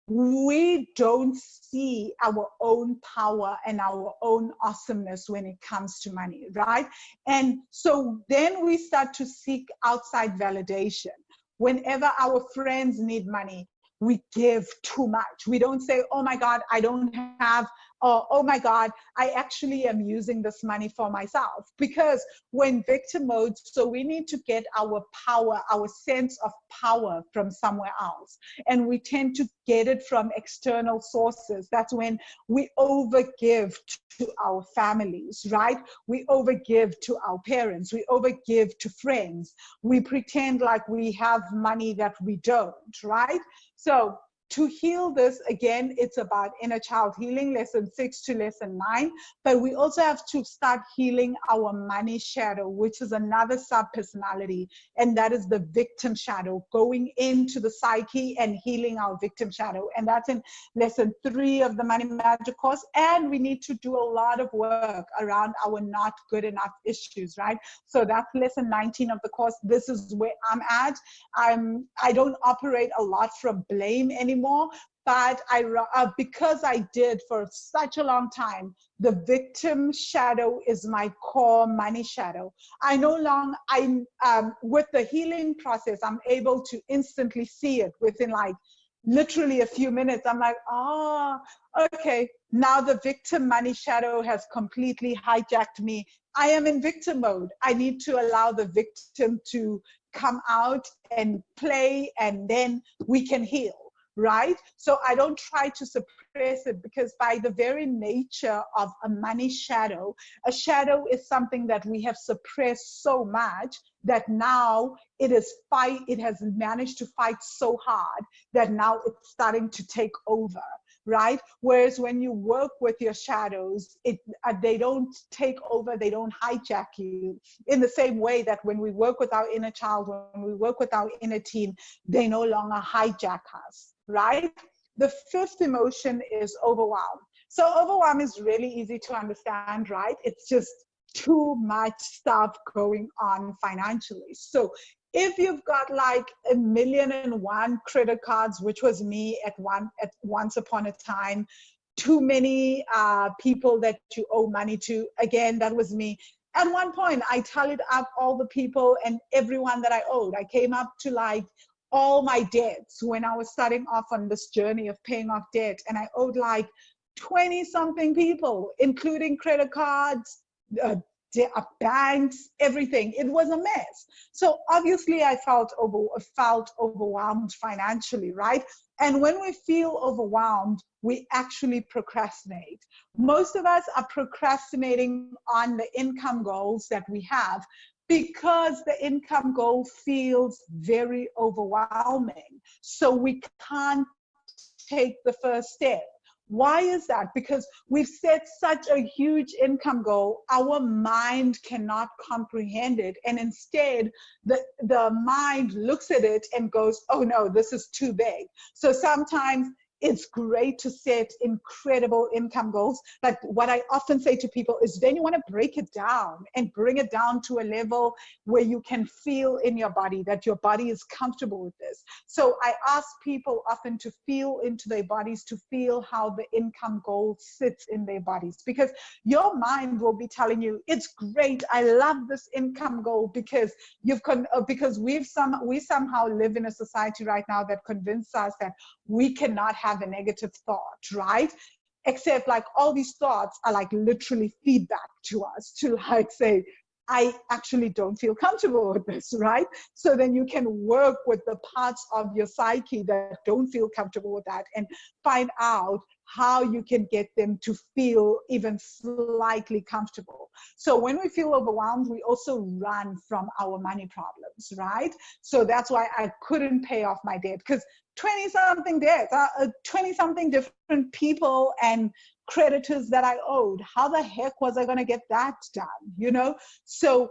we don't see our own power and our own awesomeness when it comes to money, right? And so then we start to seek outside validation. Whenever our friends need money, we give too much. We don't say, oh my God, I don't have, or oh my God, I actually am using this money for myself. Because we're in victim mode, so we need to get our power, our sense of power from somewhere else. And we tend to get it from external sources. That's when we overgive to our families, right? We overgive to our parents. We overgive to friends. We pretend like we have money that we don't, right? So to heal this, again, it's about inner child healing, lesson 6 to lesson 9. But we also have to start healing our money shadow, which is another sub-personality. And that is the victim shadow, going into the psyche and healing our victim shadow. And that's in lesson 3 of the Money Magic course. And we need to do a lot of work around our not good enough issues, right? So that's lesson 19 of the course. This is where I'm at. I don't operate a lot from blame anymore. But because I did for such a long time, the victim shadow is my core money shadow. With the healing process, I'm able to instantly see it within like literally a few minutes. I'm like, oh, okay, now the victim money shadow has completely hijacked me. I am in victim mode. I need to allow the victim to come out and play, and then we can heal. Right? So I don't try to suppress it, because by the very nature of a money shadow, a shadow is something that we have suppressed so much that now it has managed to fight so hard that now it's starting to take over. Right? Whereas when you work with your shadows, they don't take over, they don't hijack you, in the same way that when we work with our inner child, when we work with our inner teen, they no longer hijack us, right? The 5th emotion is overwhelm. So overwhelm is really easy to understand, right? It's just too much stuff going on financially. So If you've got like 1,000,001 credit cards, which was me at once upon a time, too many people that you owe money to, again, that was me. At one point, I tallied up all the people and everyone that I owed. I came up to like all my debts when I was starting off on this journey of paying off debt, and I owed like 20 something people, including credit cards, uh, banks, everything. It was a mess. So obviously I felt overwhelmed financially, right? And when we feel overwhelmed, we actually procrastinate. Most of us are procrastinating on the income goals that we have because the income goal feels very overwhelming. So we can't take the first step. Why is that? Because we've set such a huge income goal, our mind cannot comprehend it. And instead, the mind looks at it and goes, oh no, this is too big. So sometimes it's great to set incredible income goals. Like what I often say to people is then you want to break it down and bring it down to a level where you can feel in your body that your body is comfortable with this. So I ask people often to feel into their bodies, to feel how the income goal sits in their bodies, because your mind will be telling you, it's great, I love this income goal, because we somehow live in a society right now that convinces us that we cannot have a negative thought, right? Except like all these thoughts are like literally feedback to us to like say, I actually don't feel comfortable with this, right? So then you can work with the parts of your psyche that don't feel comfortable with that and find out how you can get them to feel even slightly comfortable. So when we feel overwhelmed, we also run from our money problems, right? So that's why I couldn't pay off my debt, because 20-something debts, 20-something different people and creditors that I owed. How the heck was I going to get that done, you know? So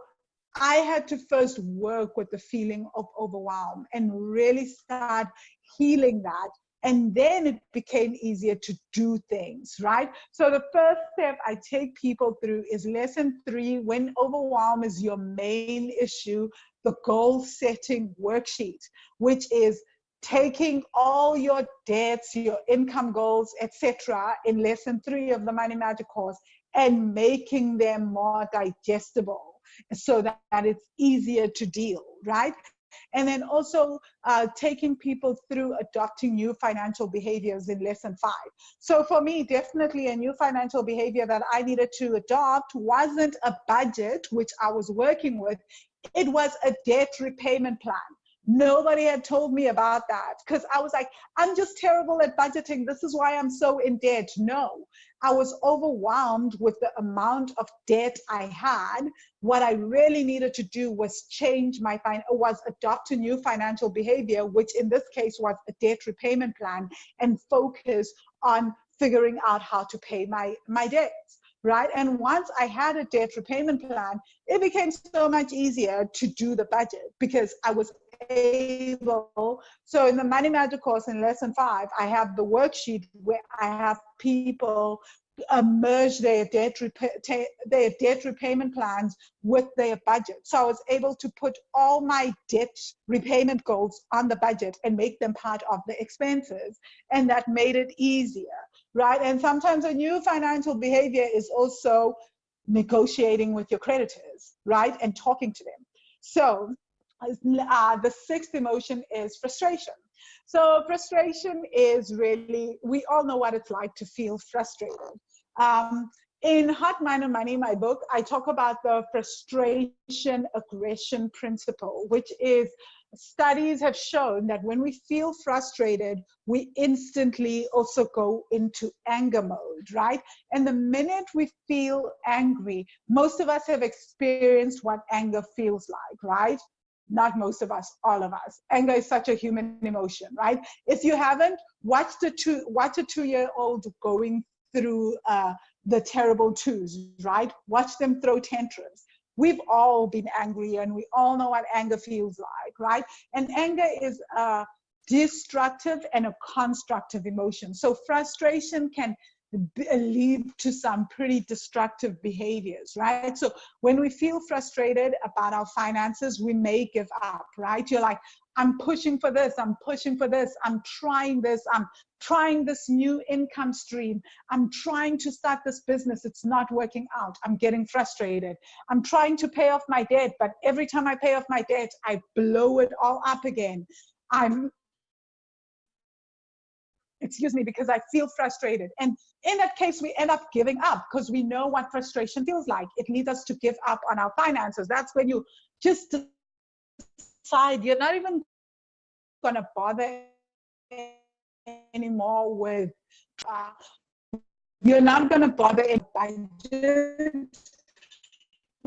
I had to first work with the feeling of overwhelm and really start healing that. And then it became easier to do things, right? So the first step I take people through is lesson 3, when overwhelm is your main issue, the goal setting worksheet, which is taking all your debts, your income goals, etc., in lesson 3 of the Money Magic course and making them more digestible so that it's easier to deal, right? And then also taking people through adopting new financial behaviors in lesson 5. So for me, definitely a new financial behavior that I needed to adopt wasn't a budget, which I was working with. It was a debt repayment plan. Nobody had told me about that because I was like, I'm just terrible at budgeting. This is why I'm so in debt. No, I was overwhelmed with the amount of debt I had. What I really needed to do was adopt a new financial behavior, which in this case was a debt repayment plan, and focus on figuring out how to pay my debts. Right? And once I had a debt repayment plan, it became so much easier to do the budget because I was able. So in the Money Magic course in lesson 5, I have the worksheet where I have people merge their debt repayment plans with their budget. So I was able to put all my debt repayment goals on the budget and make them part of the expenses. And that made it easier, right? And sometimes a new financial behavior is also negotiating with your creditors, right? And talking to them. So the 6th emotion is frustration. So frustration is really, we all know what it's like to feel frustrated. In Hot Mind and Money, my book, I talk about the frustration aggression principle, which is studies have shown that when we feel frustrated, we instantly also go into anger mode, right? And the minute we feel angry, most of us have experienced what anger feels like, right? Not most of us, all of us. Anger is such a human emotion, right? If you haven't, watch a 2-year-old going through the terrible twos, right? Watch them throw tantrums. We've all been angry and we all know what anger feels like, right? And anger is a destructive and a constructive emotion. So frustration can lead to some pretty destructive behaviors, right? So when we feel frustrated about our finances, we may give up, right? You're like, I'm pushing for this, I'm pushing for this, I'm trying this new income stream, I'm trying to start this business, it's not working out, I'm getting frustrated. I'm trying to pay off my debt, but every time I pay off my debt, I blow it all up again. Because I feel frustrated. And in that case, we end up giving up because we know what frustration feels like. It leads us to give up on our finances. That's when you just decide you're not even going to bother anymore with, you're not going to bother in budget.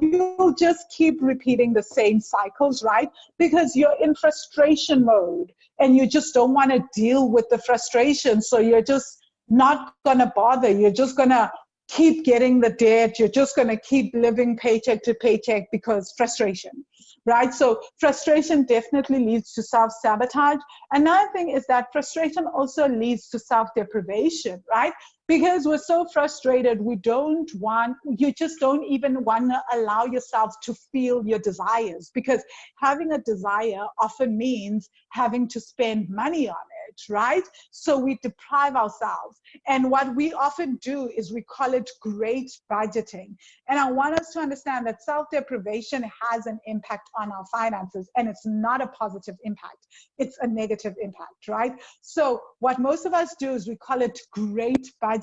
You'll just keep repeating the same cycles, right? Because you're in frustration mode and you just don't want to deal with the frustration. So you're just not going to bother. You're just going to keep getting the debt. You're just going to keep living paycheck to paycheck because frustration, right? So frustration definitely leads to self-sabotage. Another thing is that frustration also leads to self-deprivation, right? Because we're so frustrated, you just don't even want to allow yourself to feel your desires, because having a desire often means having to spend money on it, right? So we deprive ourselves. And what we often do is we call it great budgeting. And I want us to understand that self-deprivation has an impact on our finances, and it's not a positive impact. It's a negative impact, right? So what most of us do is we call it great budgeting.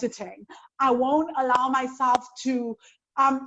I won't allow myself to have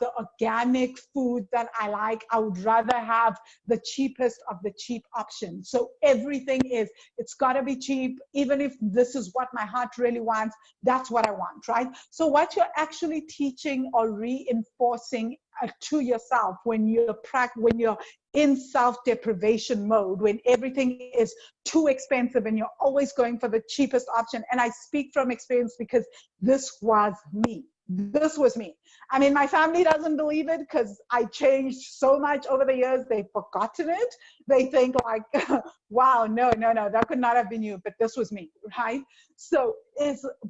the organic food that I like. I would rather have the cheapest of the cheap options. So everything it's got to be cheap. Even if this is what my heart really wants, that's what I want, right? So what you're actually teaching or reinforcing to yourself when you're in self-deprivation mode, when everything is too expensive and you're always going for the cheapest option. And I speak from experience because this was me. This was me. I mean, my family doesn't believe it because I changed so much over the years. They've forgotten it. They think like, wow, no, that could not have been you, but this was me, right?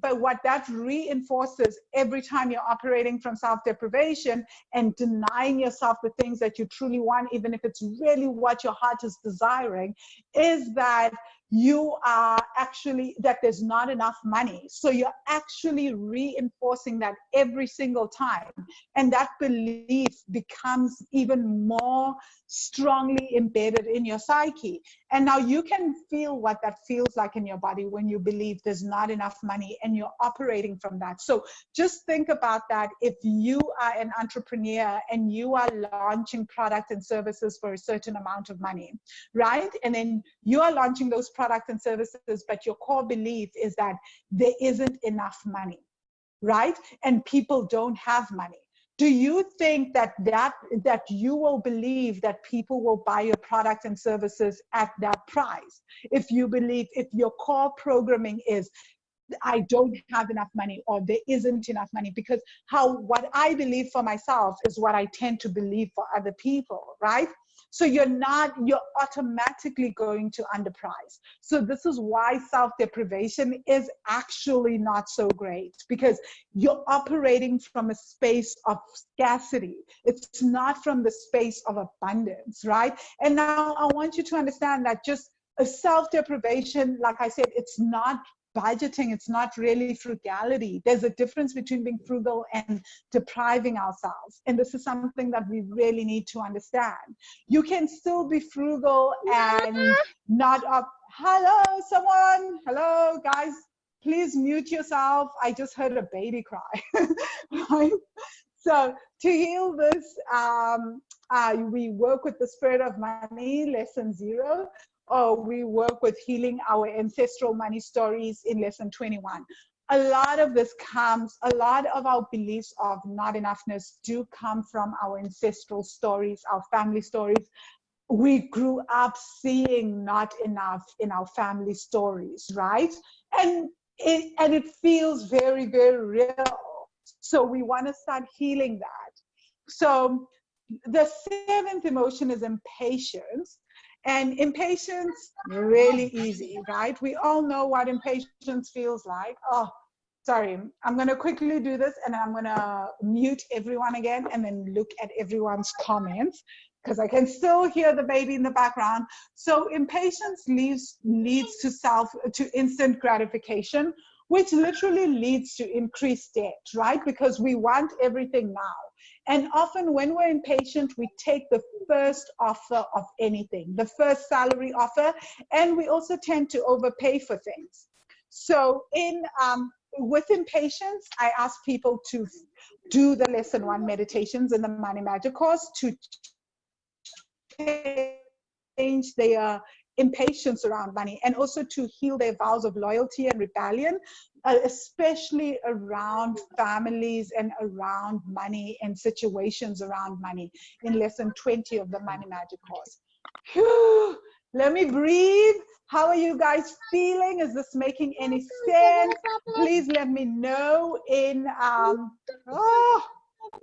But what that reinforces every time you're operating from self-deprivation and denying yourself the things that you truly want, even if it's really what your heart is desiring, is that that there's not enough money. So you're actually reinforcing that every single time. And that belief becomes even more strongly embedded in your psyche. And now you can feel what that feels like in your body when you believe there's not enough money and you're operating from that. So just think about that. If you are an entrepreneur and you are launching products and services for a certain amount of money, right? And then you are launching those products and services, but your core belief is that there isn't enough money, right? And people don't have money. Do you think that you will believe that people will buy your products and services at that price? If your core programming is, I don't have enough money, or there isn't enough money, because what I believe for myself is what I tend to believe for other people, right? So you're automatically going to underprice. So this is why self-deprivation is actually not so great, because you're operating from a space of scarcity. It's not from the space of abundance, right? And now I want you to understand that just a self-deprivation, like I said, it's not budgeting, it's not really frugality. There's a difference between being frugal and depriving ourselves. And this is something that we really need to understand. You can still be frugal and not up. Hello, someone. Hello, guys. Please mute yourself. I just heard a baby cry. Right? So to heal this, we work with the spirit of money, lesson 0. Or we work with healing our ancestral money stories in lesson 21. A lot of our beliefs of not enoughness do come from our ancestral stories, our family stories. We grew up seeing not enough in our family stories, right? And it feels very, very real. So we want to start healing that. So the 7th emotion is impatience. And impatience, really easy, right? We all know what impatience feels like. Oh, sorry, I'm going to quickly do this and I'm going to mute everyone again and then look at everyone's comments because I can still hear the baby in the background. So impatience leads to instant gratification, which literally leads to increased debt, right? Because we want everything now. And often when we're impatient, we take the first offer of anything, the first salary offer, and we also tend to overpay for things. So with impatience, I ask people to do the lesson 1 meditations in the Money Magic course to change their impatience around money and also to heal their vows of loyalty and rebellion, especially around families and around money and situations around money in lesson 20 of the Money Magic course. Whew. Let me breathe. How are you guys feeling? Is this making any sense? Please let me know in,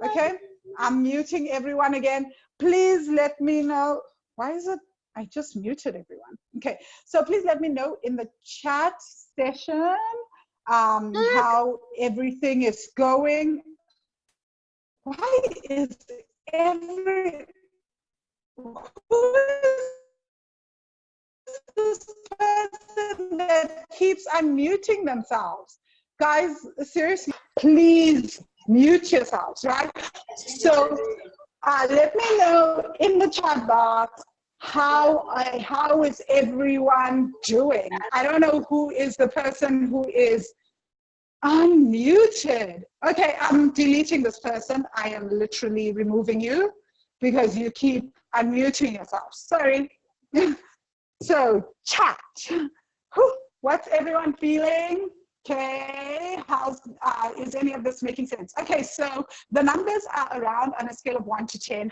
okay, I'm muting everyone again. Please let me know. Why is it? I just muted everyone. Okay, so please let me know in the chat session how everything is going. Why is who is this person that keeps unmuting themselves? Guys, seriously, please mute yourselves, right? So let me know in the chat box how is everyone doing? I don't know who is the person who is unmuted. Okay, I'm deleting this person. I am literally removing you because you keep unmuting yourself. Sorry. So chat. What's everyone feeling? Okay, is any of this making sense? Okay, so the numbers are around on a scale of 1 to 10.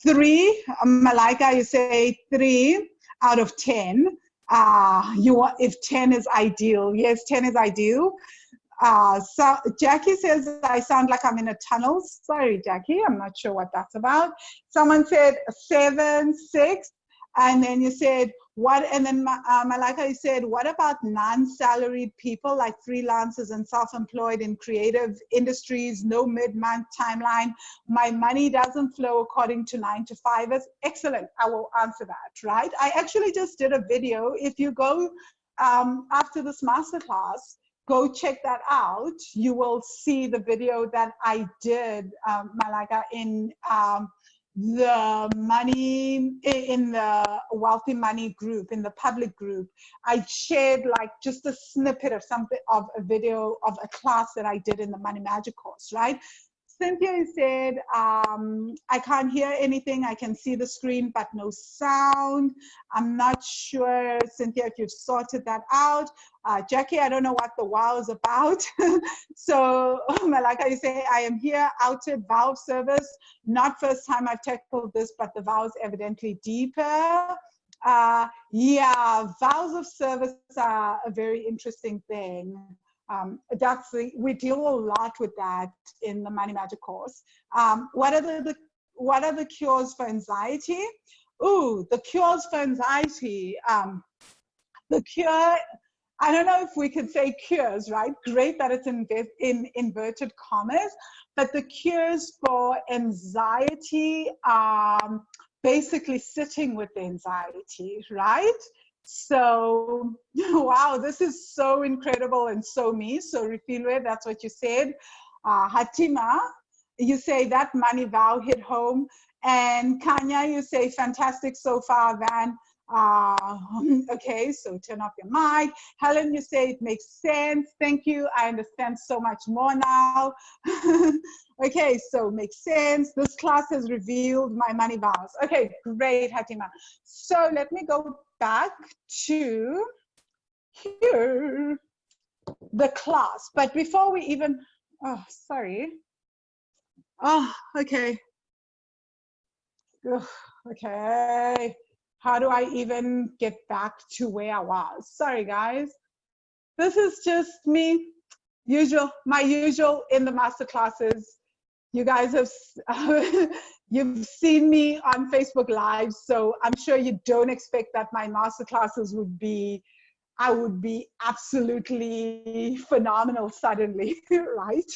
3, Malika, you say 3 out of 10. If 10 is ideal. Yes, 10 is ideal. So Jackie says, I sound like I'm in a tunnel. Sorry, Jackie, I'm not sure what that's about. Someone said 7, 6. And then you said, what? And then Malika, you said, what about non-salaried people like freelancers and self-employed in creative industries, no mid-month timeline? My money doesn't flow according to 9 to 5. Excellent. I will answer that, right? I actually just did a video. If you go after this masterclass, go check that out. You will see the video that I did, Malika, in the money, in the wealthy money group, in the public group. I shared like just a snippet of something, of a video of a class that I did in the Money Magic course, right? Cynthia said, I can't hear anything. I can see the screen, but no sound. I'm not sure, Cynthia, if you've sorted that out. Jackie, I don't know what the wow is about. So, Malaka, you say, I am here, outed vow of service. Not first time I've tackled this, but the vow is evidently deeper. Yeah, vows of service are a very interesting thing. We deal a lot with that in the Money Magic course. What are the cures for anxiety? Ooh, the cures for anxiety. The cure, I don't know if we could say cures, right? Great that it's in inverted commas, but the cures for anxiety are basically sitting with the anxiety, right? So, wow, this is so incredible and so me. So, Rifilwe, that's what you said. Hatima, you say that money vow hit home. And Kanya, you say fantastic so far, Van. Okay, so turn off your mic. Helen, you say it makes sense. Thank you. I understand so much more now. Okay, so makes sense. This class has revealed my money vows. Okay, great, Hatima. So let me go back to here, the class. But before we even, oh, sorry. Oh, okay. Ugh, okay. How do I even get back to where I was? Sorry, guys. This is just me, my usual in the master classes. You guys have, you've seen me on Facebook Live, so I'm sure you don't expect that my masterclasses would be, I would be absolutely phenomenal suddenly, right?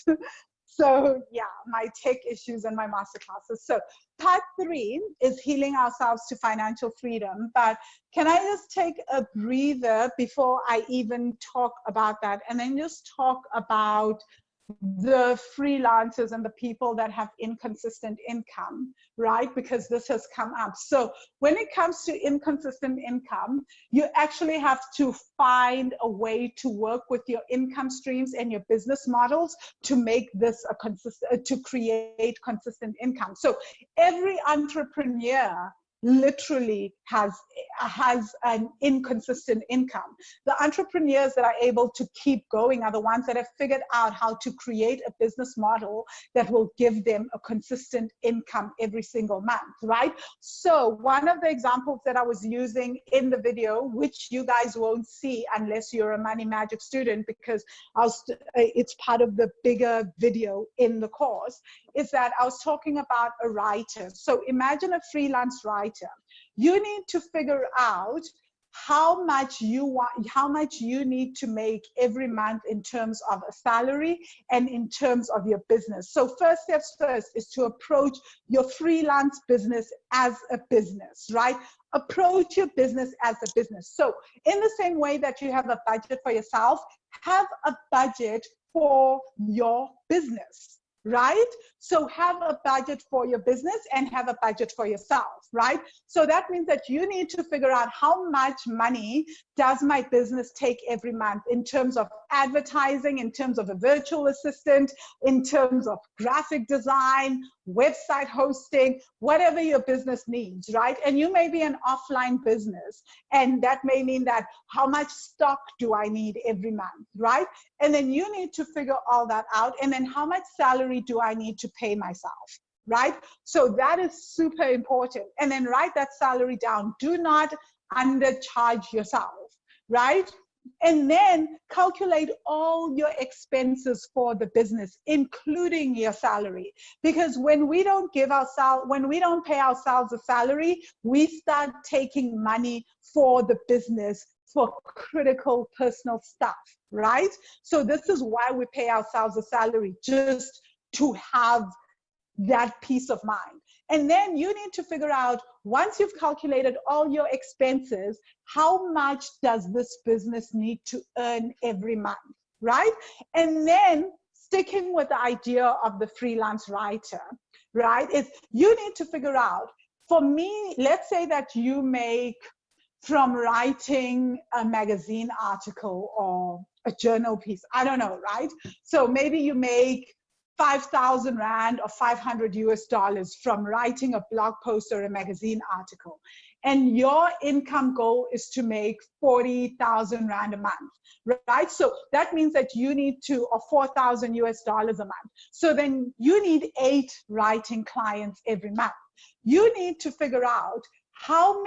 So yeah, my tech issues and my masterclasses. So part 3 is healing ourselves to financial freedom. But can I just take a breather before I even talk about that, and then just talk about the freelancers and the people that have inconsistent income, right? Because this has come up. So when it comes to inconsistent income, you actually have to find a way to work with your income streams and your business models to make this a consistent, to create consistent income. So every entrepreneur literally has an inconsistent income. The entrepreneurs that are able to keep going are the ones that have figured out how to create a business model that will give them a consistent income every single month, right? So one of the examples that I was using in the video, which you guys won't see unless you're a Money Magic student, because it's part of the bigger video in the course, is that I was talking about a writer. So imagine a freelance writer. You need to figure out how much you need to make every month in terms of a salary and in terms of your business. So first steps first is to approach your freelance business as a business, right? Approach your business as a business. So in the same way that you have a budget for yourself, have a budget for your business, right? So have a budget for your business and have a budget for yourself, right? So that means that you need to figure out how much money does my business take every month in terms of advertising, in terms of a virtual assistant, in terms of graphic design, website hosting, whatever your business needs, right? And you may be an offline business, and that may mean that how much stock do I need every month, right? And then you need to figure all that out. And then how much salary do I need to pay myself, right? So that is super important. And then write that salary down. Do not undercharge yourself, right? And then calculate all your expenses for the business, including your salary. Because when we don't pay ourselves a salary, we start taking money for the business for critical personal stuff, right? So this is why we pay ourselves a salary, just to have that peace of mind. And then you need to figure out, once you've calculated all your expenses, how much does this business need to earn every month, right? And then sticking with the idea of the freelance writer, right, is you need to figure out, for me, let's say that you make, from writing a magazine article or a journal piece, I don't know, right? So maybe you make 5,000 Rand or $500 from writing a blog post or a magazine article. And your income goal is to make 40,000 Rand a month, right? So that means that you need to, or $4,000 a month. So then you need 8 writing clients every month. You need to figure out, how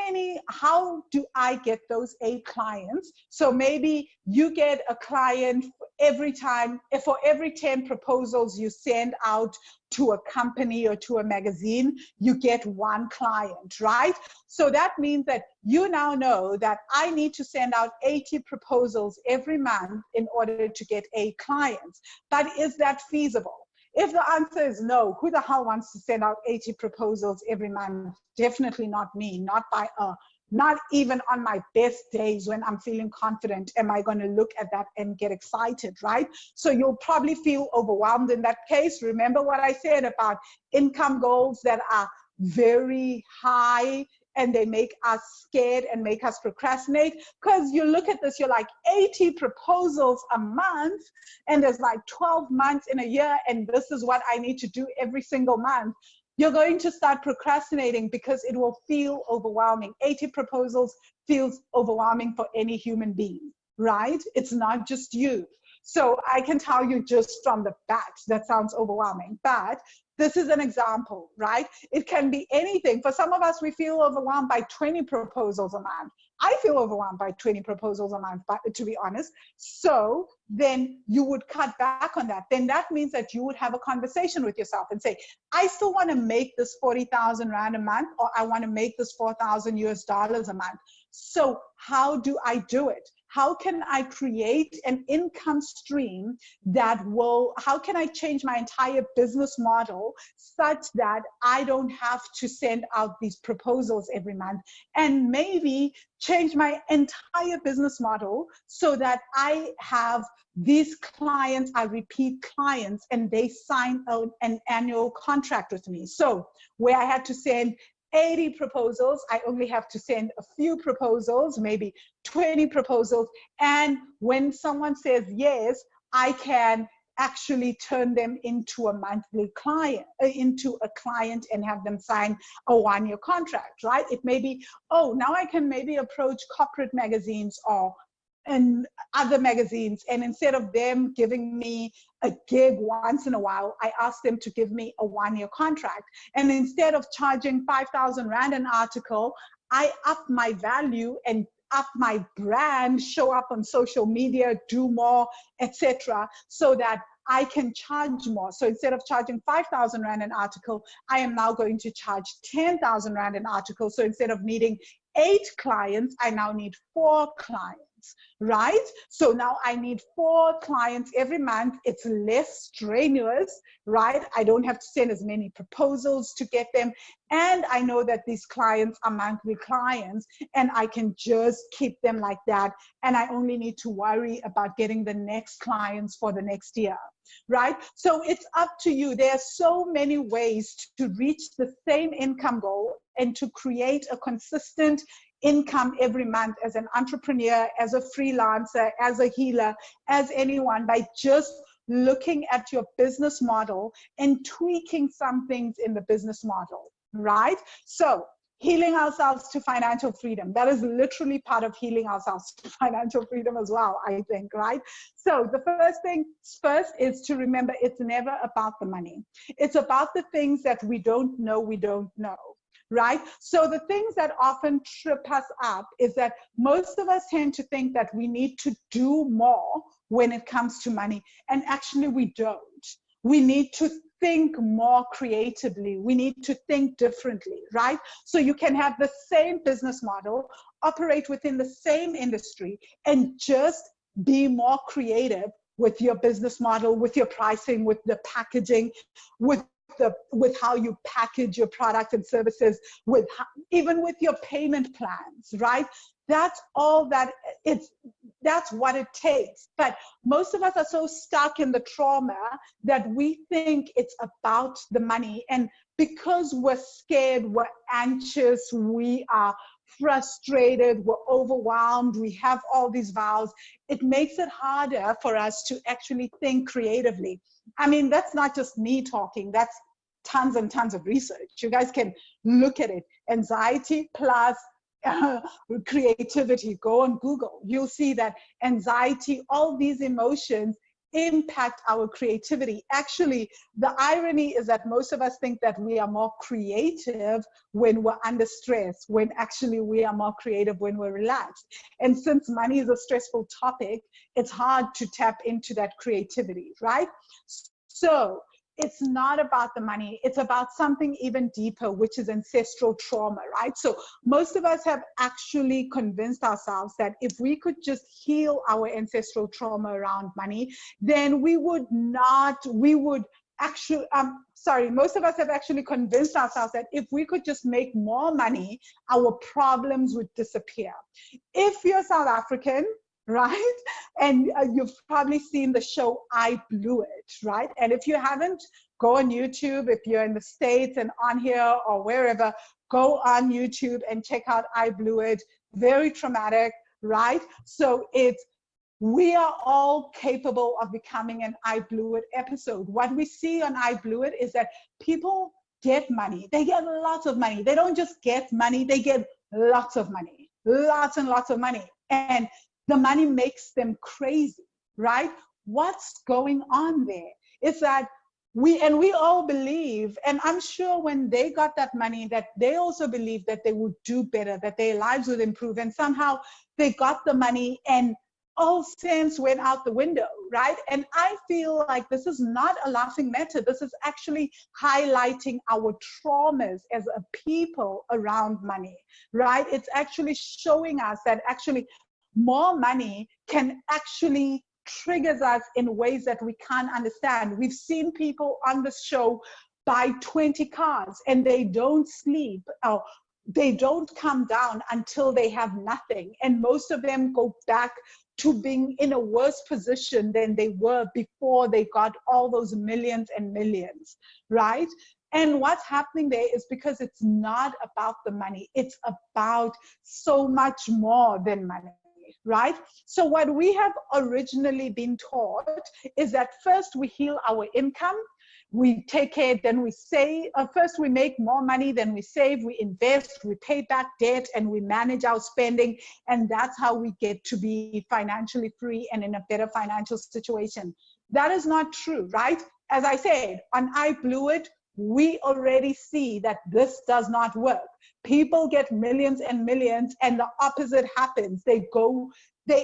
do I get those 8 clients? So maybe you get a client every time, for every 10 proposals you send out to a company or to a magazine, you get 1 client, right? So that means that you now know that I need to send out 80 proposals every month in order to get 8 clients. But is that feasible? If the answer is no, who the hell wants to send out 80 proposals every month? Definitely not me, not even on my best days when I'm feeling confident am I going to look at that and get excited, right? So you'll probably feel overwhelmed in that case. Remember what I said about income goals that are very high and they make us scared and make us procrastinate? Because you look at this, you're like, 80 proposals a month, and there's like 12 months in a year, and this is what I need to do every single month. You're going to start procrastinating because it will feel overwhelming. 80 proposals feels overwhelming for any human being, right? It's not just you. So I can tell you just from the bat, that sounds overwhelming. But This is an example, right? It can be anything. For some of us, we feel overwhelmed by 20 proposals a month. I feel overwhelmed by 20 proposals a month, but to be honest. So then you would cut back on that. Then that means that you would have a conversation with yourself and say, I still want to make this 40,000 Rand a month, or I want to make this 4,000 US dollars a month. So how do I do it? How can I create an income stream that will, how can I change my entire business model such that I don't have to send out these proposals every month, and maybe change my entire business model so that I have these clients, I repeat clients, and they sign an annual contract with me. So where I had to send 80 proposals, I only have to send a few proposals, maybe 20 proposals. And when someone says yes, I can actually turn them into a monthly client, into a client, and have them sign a 1-year contract, right? It may be, oh, now I can maybe approach corporate magazines or and other magazines, and instead of them giving me a gig once in a while, I ask them to give me a 1-year contract. And instead of charging 5,000 Rand an article, I up my value and up my brand, show up on social media, do more, etc., so that I can charge more. So instead of charging 5,000 Rand an article, I am now going to charge 10,000 Rand an article. So instead of needing 8 clients, I now need 4 clients. Right? So now I need 4 clients every month. It's less strenuous, right? I don't have to send as many proposals to get them. And I know that these clients are monthly clients, and I can just keep them like that. And I only need to worry about getting the next clients for the next year, right? So it's up to you. There are so many ways to reach the same income goal and to create a consistent income every month as an entrepreneur, as a freelancer, as a healer, as anyone, by just looking at your business model and tweaking some things in the business model, right? So healing ourselves to financial freedom, that is literally part of healing ourselves to financial freedom as well, I think, right? So the first thing first is to remember, it's never about the money. It's about the things that we don't know, right? So the things that often trip us up is that most of us tend to think that we need to do more when it comes to money, and actually we don't. We need to think more creatively. We need to think differently, right? So you can have the same business model, operate within the same industry, and just be more creative with your business model, with your pricing, with the packaging, with how you package your products and services, even with your payment plans, right? That's all that that's what it takes. But most of us are so stuck in the trauma that we think it's about the money. And because we're scared, we're anxious, we are frustrated, we're overwhelmed, we have all these vows, it makes it harder for us to actually think creatively. I mean, that's not just me talking, that's tons and tons of research. You guys can look at it. Anxiety plus creativity. Go on Google. You'll see that anxiety, all these emotions impact our creativity. Actually, the irony is that most of us think that we are more creative when we're under stress, when actually we are more creative when we're relaxed. And since money is a stressful topic, it's hard to tap into that creativity, right? So it's not about the money, it's about something even deeper, which is ancestral trauma, right? So most of us have actually convinced ourselves that if we could just heal our ancestral trauma around money, then most of us have actually convinced ourselves that if we could just make more money, our problems would disappear. If you're South African, right? And you've probably seen the show I Blew It, right? And if you haven't, go on YouTube. If you're in the States and on here or wherever, go on YouTube and check out I Blew It. Very traumatic, right? So we are all capable of becoming an I Blew It episode. What we see on I Blew It is that people get money. They get lots of money. They don't just get money, they get lots of money, lots and lots of money. And the money makes them crazy, right? What's going on there? It's that we all believe, and I'm sure when they got that money, that they also believed that they would do better, that their lives would improve, and somehow they got the money and all sense went out the window, right? And I feel like this is not a laughing matter. This is actually highlighting our traumas as a people around money, right? It's actually showing us that actually more money can actually triggers us in ways that we can't understand. We've seen people on the show buy 20 cars and they don't sleep. They don't come down until they have nothing. And most of them go back to being in a worse position than they were before they got all those millions and millions, right? And what's happening there is because it's not about the money. It's about so much more than money, right? So what we have originally been taught is that first we heal our income, we take care, then we save. First we make more money, then we save, we invest, we pay back debt, and we manage our spending. And that's how we get to be financially free and in a better financial situation. That is not true, right? As I said, on I Blew It, we already see that this does not work. People get millions and millions, and the opposite happens. They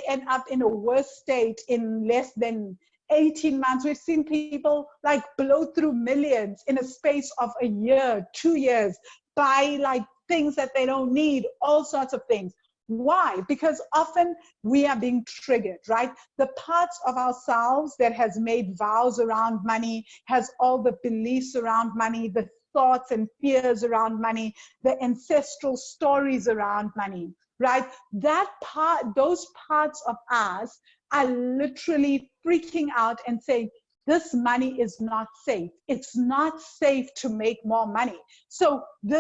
end up in a worse state in less than 18 months. We've seen people like blow through millions in a space of a year, 2 years, buy like things that they don't need, all sorts of things. Why? Because often we are being triggered, right? The parts of ourselves that has made vows around money, has all the beliefs around money, the thoughts and fears around money, the ancestral stories around money, right? Those parts of us are literally freaking out and saying, this money is not safe. It's not safe to make more money. So it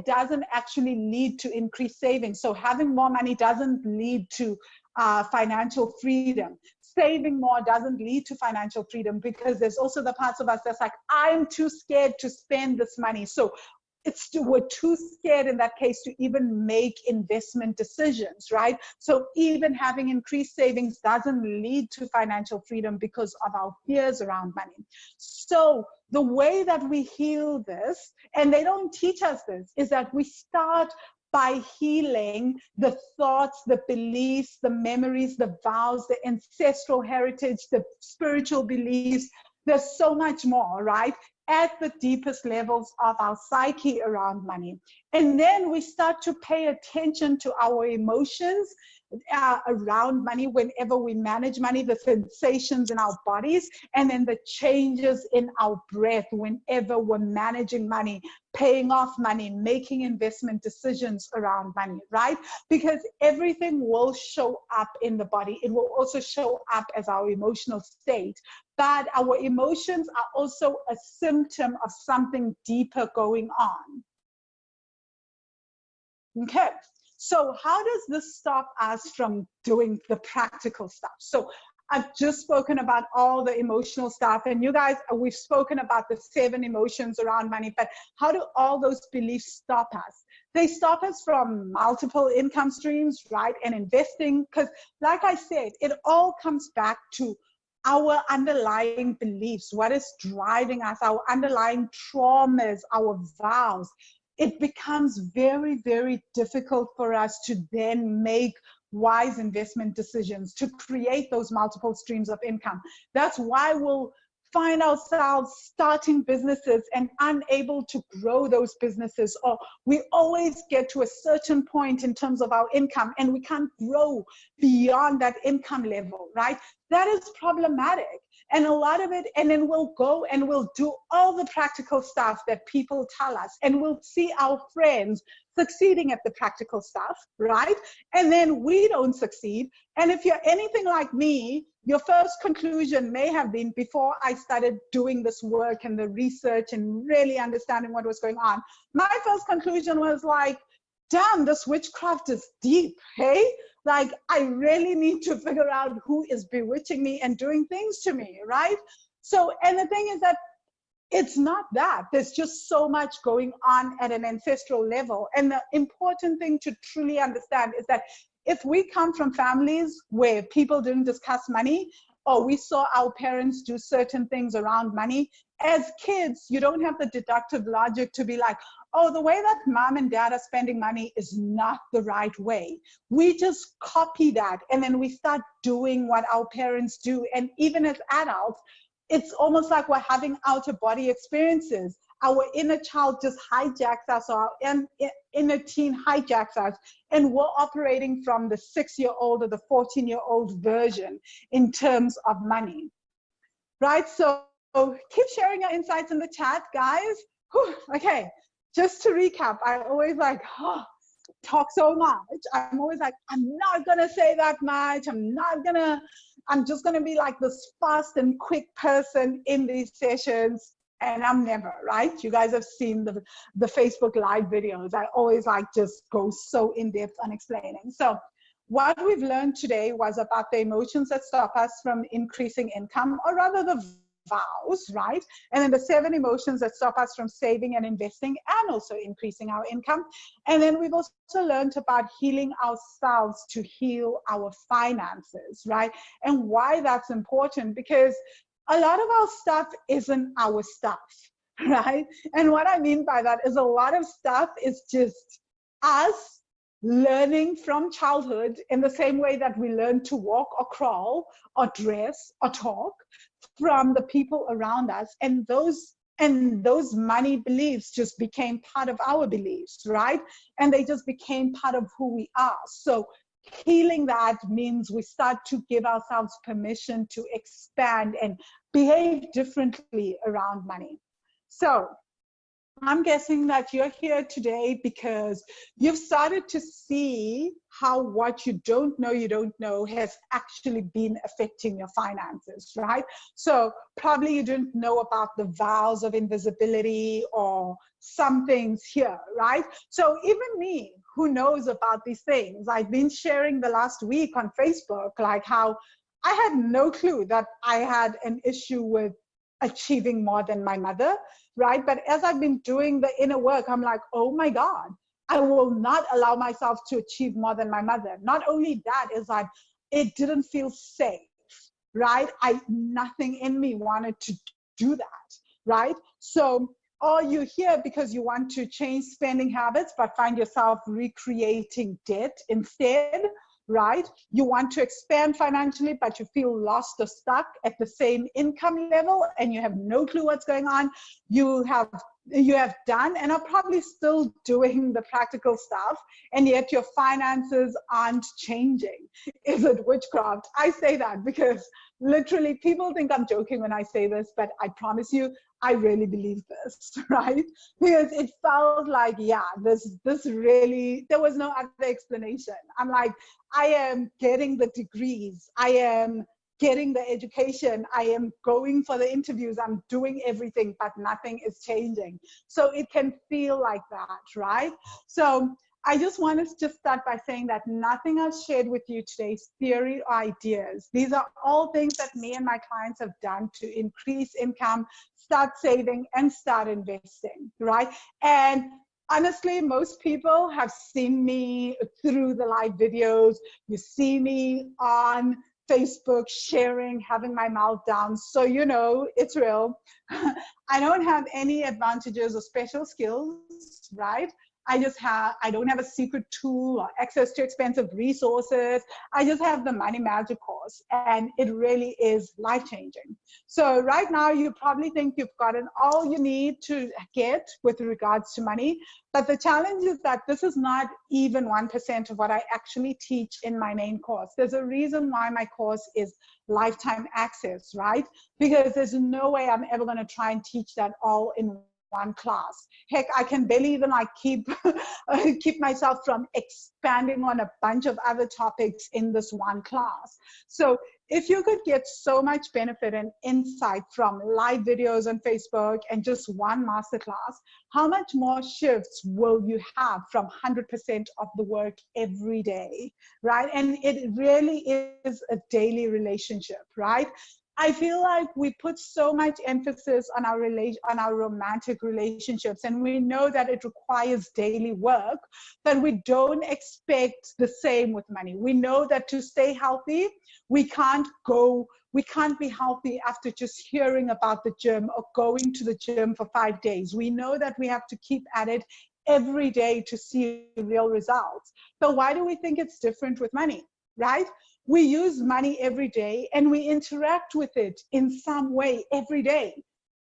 doesn't actually lead to increased savings. So having more money doesn't lead to financial freedom. Saving more doesn't lead to financial freedom, because there's also the parts of us that's like, I'm too scared to spend this money. So we're too scared in that case to even make investment decisions, right? So even having increased savings doesn't lead to financial freedom because of our fears around money. So the way that we heal this, and they don't teach us this, is that we start by healing the thoughts, the beliefs, the memories, the vows, the ancestral heritage, the spiritual beliefs. There's so much more, right? At the deepest levels of our psyche around money. And then we start to pay attention to our emotions around money whenever we manage money, the sensations in our bodies, and then the changes in our breath whenever we're managing money, paying off money, making investment decisions around money, right? Because everything will show up in the body. It will also show up as our emotional state. But our emotions are also a symptom of something deeper going on. Okay, so how does this stop us from doing the practical stuff? So I've just spoken about all the emotional stuff, and you guys, we've spoken about the 7 emotions around money, but how do all those beliefs stop us? They stop us from multiple income streams, right? And investing, because like I said, it all comes back to our underlying beliefs, what is driving us, our underlying traumas, our vows. It becomes very, very difficult for us to then make wise investment decisions, to create those multiple streams of income. That's why we'll find ourselves starting businesses and unable to grow those businesses, or we always get to a certain point in terms of our income and we can't grow beyond that income level, right? That is problematic. And a lot of it, and then we'll go and we'll do all the practical stuff that people tell us, and we'll see our friends succeeding at the practical stuff, right? And then we don't succeed. And if you're anything like me, your first conclusion may have been, before I started doing this work and the research and really understanding what was going on, my first conclusion was like, damn, this witchcraft is deep, hey? Like, I really need to figure out who is bewitching me and doing things to me, right? So, and the thing is that it's not that. There's just so much going on at an ancestral level. And the important thing to truly understand is that if we come from families where people didn't discuss money, or we saw our parents do certain things around money. As kids, you don't have the deductive logic to be like, oh, the way that mom and dad are spending money is not the right way. We just copy that, and then we start doing what our parents do. And even as adults, it's almost like we're having outer body experiences. Our inner child just hijacks us, or our inner teen hijacks us, and we're operating from the 6-year-old or the 14-year-old version in terms of money, right? So keep sharing your insights in the chat, guys. Whew, okay, just to recap, I always like, talk so much. I'm always like, I'm not gonna say that much. I'm just gonna be like this fast and quick person in these sessions. And I'm never, right? You guys have seen the Facebook Live videos. I always like just go so in depth on explaining. So what we've learned today was about the emotions that stop us from increasing income, or rather the vows, right? And then the 7 emotions that stop us from saving and investing and also increasing our income. And then we've also learned about healing ourselves to heal our finances, right? And why that's important, because a lot of our stuff isn't our stuff, right? And what I mean by that is a lot of stuff is just us learning from childhood in the same way that we learn to walk or crawl or dress or talk from the people around us. And those money beliefs just became part of our beliefs, right? And they just became part of who we are. So healing that means we start to give ourselves permission to expand and behave differently around money. So I'm guessing that you're here today because you've started to see how what you don't know has actually been affecting your finances, right? So probably you didn't know about the vows of invisibility or some things here, right? So even me, who knows about these things, I've been sharing the last week on Facebook, like how I had no clue that I had an issue with achieving more than my mother, right? But as I've been doing the inner work, I'm like, oh my God, I will not allow myself to achieve more than my mother. Not only that, is like, it didn't feel safe, right? Nothing in me wanted to do that, right? So, or you're here because you want to change spending habits, but find yourself recreating debt instead, right? You want to expand financially, but you feel lost or stuck at the same income level and you have no clue what's going on. You have done and are probably still doing the practical stuff, and yet your finances aren't changing. Is it witchcraft? I say that because literally people think I'm joking when I say this, but I promise you, I really believe this, right? Because it felt like, yeah, this really, there was no other explanation. I'm like, I am getting the degrees, I am getting the education, I am going for the interviews, I'm doing everything, but nothing is changing. So it can feel like that, right? So I just want to just start by saying that nothing I've shared with you today is theory or ideas. These are all things that me and my clients have done to increase income, start saving, and start investing, right? And honestly, most people have seen me through the live videos. You see me on Facebook sharing, having my meltdowns. So, you know, it's real. I don't have any advantages or special skills, right? I don't have a secret tool or access to expensive resources. I just have the Money Magic course, and it really is life-changing. So right now, you probably think you've gotten all you need to get with regards to money, but the challenge is that this is not even 1% of what I actually teach in my main course. There's a reason why my course is lifetime access, right? Because there's no way I'm ever going to try and teach that all in one class. Heck, I can barely even like keep myself from expanding on a bunch of other topics in this one class. So if you could get so much benefit and insight from live videos on Facebook and just one masterclass, how much more shifts will you have from 100% of the work every day, right? And it really is a daily relationship, right? I feel like we put so much emphasis on our romantic relationships, and we know that it requires daily work, but we don't expect the same with money. We know that to stay healthy, we can't be healthy after just hearing about the gym or going to the gym for 5 days. We know that we have to keep at it every day to see real results. So why do we think it's different with money, right? We use money every day and we interact with it in some way every day.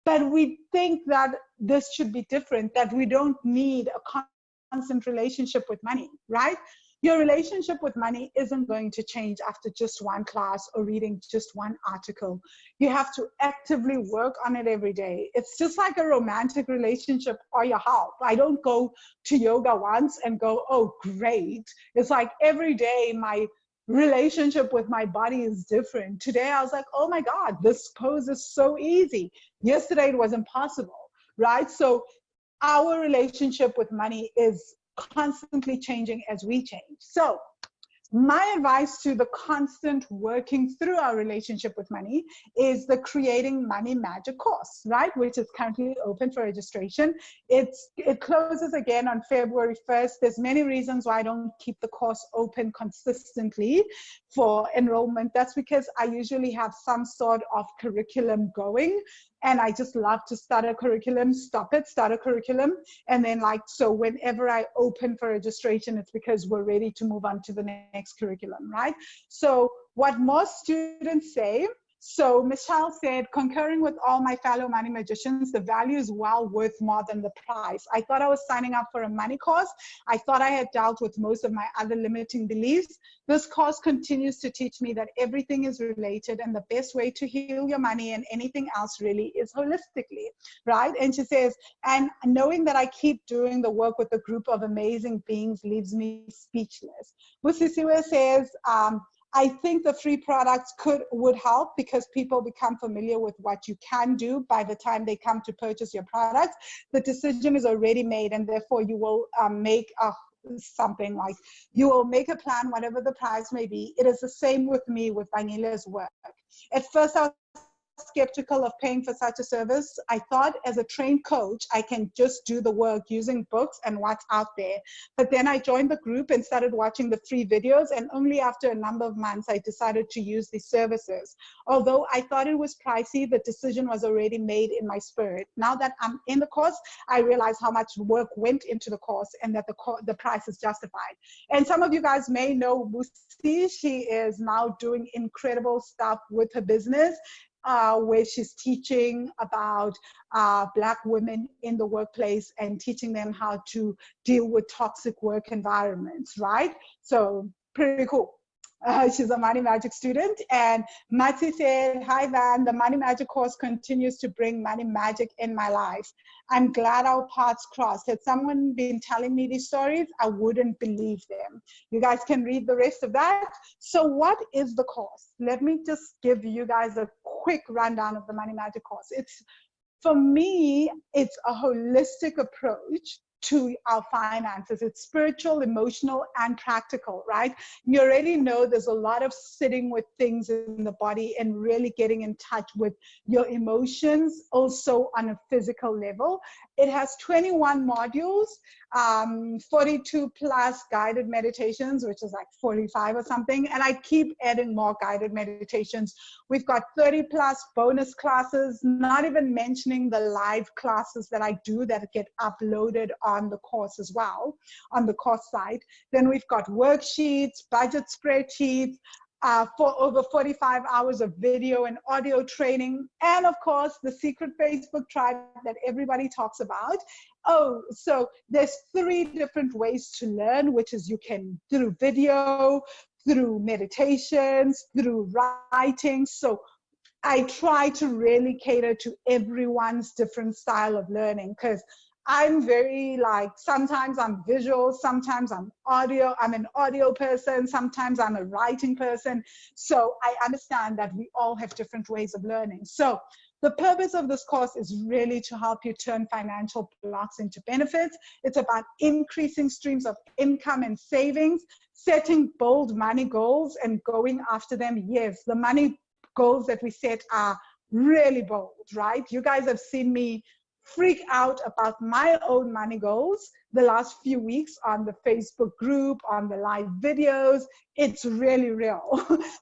But we think that this should be different, that we don't need a constant relationship with money, right? Your relationship with money isn't going to change after just one class or reading just one article. You have to actively work on it every day. It's just like a romantic relationship or your health. I don't go to yoga once and go, oh, great. It's like every day my relationship with my body is different. Today I was like, oh my God, this pose is so easy. Yesterday it was impossible, right? So our relationship with money is constantly changing as we change. So my advice to the constant working through our relationship with money is the Creating Money Magic course, right? Which is currently open for registration. It closes again on February 1st. There's many reasons why I don't keep the course open consistently for enrollment. That's because I usually have some sort of curriculum going, and I just love to start a curriculum, stop it, start a curriculum. And then so whenever I open for registration, it's because we're ready to move on to the next curriculum, right? So what most students say, so Michelle said, concurring with all my fellow money magicians, the value is well worth more than the price. I thought I was signing up for a money course. I thought I had dealt with most of my other limiting beliefs. This course continues to teach me that everything is related, and the best way to heal your money and anything else really is holistically, right? And she says, and knowing that I keep doing the work with a group of amazing beings leaves me speechless. Busisiwe says, I think the free products would help because people become familiar with what you can do by the time they come to purchase your products. The decision is already made, and therefore you will make something like, you will make a plan, whatever the price may be. It is the same with me with Vanila's work. At first I was skeptical of paying for such a service. I thought as a trained coach, I can just do the work using books and what's out there. But then I joined the group and started watching the free videos, and only after a number of months, I decided to use these services. Although I thought it was pricey, the decision was already made in my spirit. Now that I'm in the course, I realize how much work went into the course and that the price is justified. And some of you guys may know Busi. She is now doing incredible stuff with her business, where she's teaching about Black women in the workplace and teaching them how to deal with toxic work environments, right? So pretty cool. She's a Money Magic student. And Mati said, hi Van, the Money Magic course continues to bring money magic in my life. I'm glad our paths crossed. Had someone been telling me these stories, I wouldn't believe them. You guys can read the rest of that. So what is the course? Let me just give you guys a quick rundown of the Money Magic course. For me, it's a holistic approach to our finances. It's spiritual, emotional, and practical, right? You already know there's a lot of sitting with things in the body and really getting in touch with your emotions, also on a physical level. It has 21 modules, 42 plus guided meditations, which is like 45 or something. And I keep adding more guided meditations. We've got 30 plus bonus classes, not even mentioning the live classes that I do that get uploaded on the course as well, on the course site. Then we've got worksheets, budget spreadsheets, for over 45 hours of video and audio training, and of course the secret Facebook tribe that everybody talks about. Oh, so there's 3 different ways to learn, which is you can through video, through meditations, through writing. So I try to really cater to everyone's different style of learning, because I'm very sometimes I'm visual, sometimes I'm an audio person, sometimes I'm a writing person. So I understand that we all have different ways of learning. So the purpose of this course is really to help you turn financial blocks into benefits. It's about increasing streams of income and savings, setting bold money goals and going after them. Yes, the money goals that we set are really bold, right? You guys have seen me freak out about my own money goals the last few weeks on the Facebook group, on the live videos. It's really real.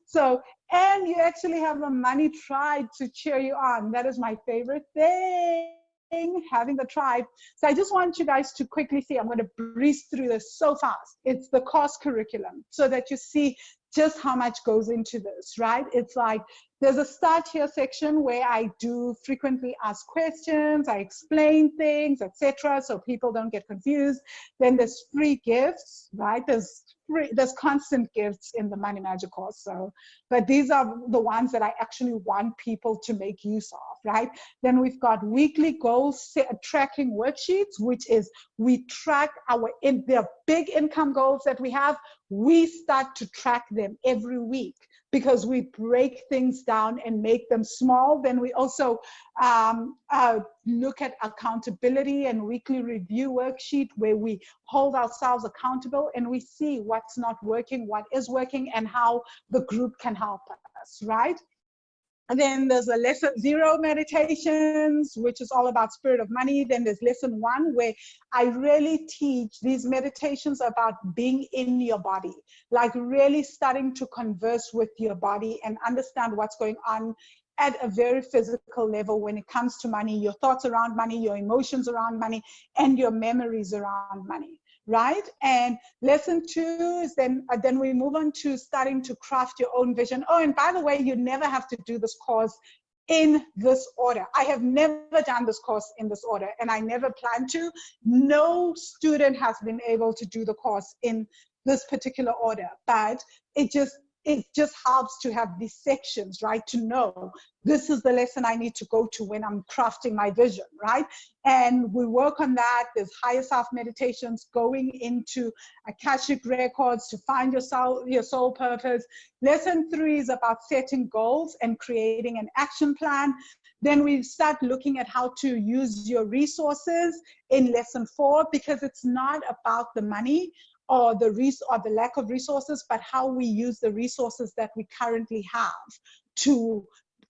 So, and you actually have a money tribe to cheer you on. That is my favorite thing, having the tribe. So I just want you guys to quickly see, I'm going to breeze through this so fast. It's the course curriculum so that you see just how much goes into this, right? It's like, there's a start here section where I do frequently asked questions, I explain things, etc., so people don't get confused. Then there's free gifts, right? There's constant gifts in the Money Magic course. So, but these are the ones that I actually want people to make use of, right? Then we've got weekly goal tracking worksheets, which is we track the big income goals that we have. We start to track them every week because we break things down and make them small. Then we also look at accountability and weekly review worksheet where we hold ourselves accountable and we see what's not working, what is working, and how the group can help us, right? And then there's a lesson 0 meditations, which is all about spirit of money. Then there's lesson 1, where I really teach these meditations about being in your body, like really starting to converse with your body and understand what's going on at a very physical level when it comes to money, your thoughts around money, your emotions around money, and your memories around money. Right? And lesson 2 is then we move on to starting to craft your own vision. Oh, and by the way, you never have to do this course in this order. I have never done this course in this order, and I never plan to. No student has been able to do the course in this particular order, but it just helps to have these sections, right? To know this is the lesson I need to go to when I'm crafting my vision, right? And we work on that. There's higher self meditations, going into Akashic records to find your soul purpose. Lesson 3 is about setting goals and creating an action plan. Then we start looking at how to use your resources in lesson 4, because it's not about the money or the lack of resources, but how we use the resources that we currently have to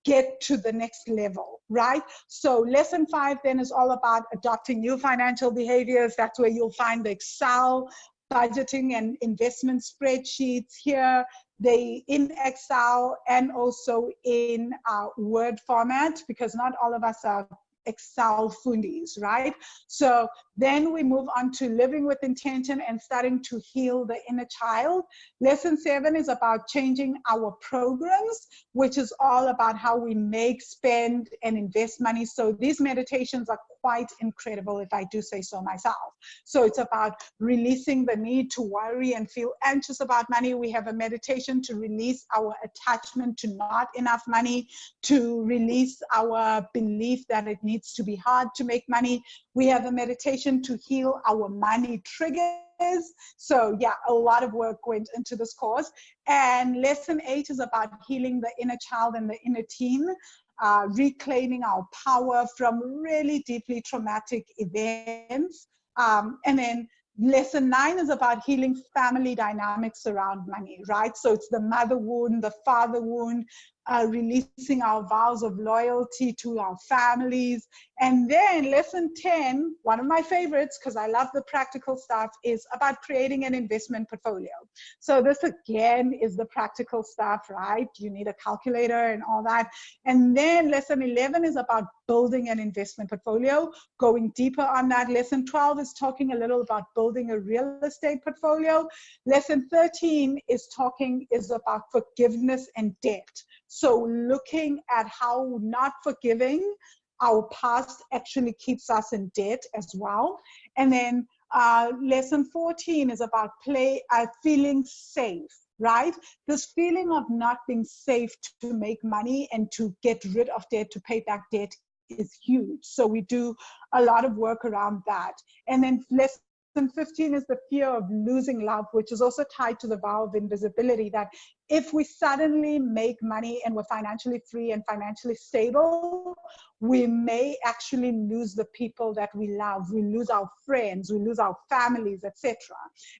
get to the next level, right? So lesson 5 then is all about adopting new financial behaviors. That's where you'll find the Excel budgeting and investment spreadsheets here. They in Excel and also in Word format, because not all of us are Excel fundies, right? So then we move on to living with intention and starting to heal the inner child. Lesson 7 is about changing our programs, which is all about how we make, spend, and invest money. So these meditations are quite incredible, if I do say so myself. So it's about releasing the need to worry and feel anxious about money. We have a meditation to release our attachment to not enough money, to release our belief that it needs to be hard to make money. We have a meditation to heal our money triggers. So yeah, a lot of work went into this course. And lesson 8 is about healing the inner child and the inner teen. Reclaiming our power from really deeply traumatic events. And then lesson 9 is about healing family dynamics around money, right? So it's the mother wound, the father wound, releasing our vows of loyalty to our families. And then lesson 10, one of my favorites, because I love the practical stuff, is about creating an investment portfolio. So this again is the practical stuff, right? You need a calculator and all that. And then lesson 11 is about building an investment portfolio, going deeper on that. Lesson 12 is talking a little about building a real estate portfolio. Lesson 13 is about forgiveness and debt. So looking at how not forgiving our past actually keeps us in debt as well. And then lesson 14 is about feeling safe, right? This feeling of not being safe to make money and to get rid of debt, to pay back debt, is huge. So we do a lot of work around that. And then lesson 15 is the fear of losing love, which is also tied to the vow of invisibility, that if we suddenly make money and we're financially free and financially stable, we may actually lose the people that we love. We lose our friends, we lose our families, etc.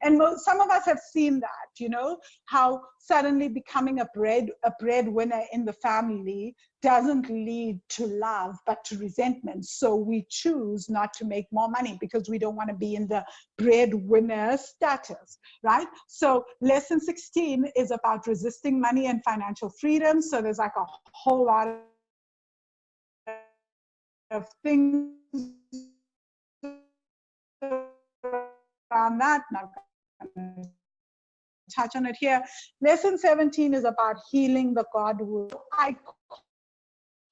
And some of us have seen that, you know, how suddenly becoming a breadwinner in the family doesn't lead to love, but to resentment. So we choose not to make more money because we don't want to be in the breadwinner status, right? So lesson 16 is about resisting money and financial freedom. So there's like a whole lot of things around that. Not going to touch on it here. Lesson 17 is about healing the God wound. I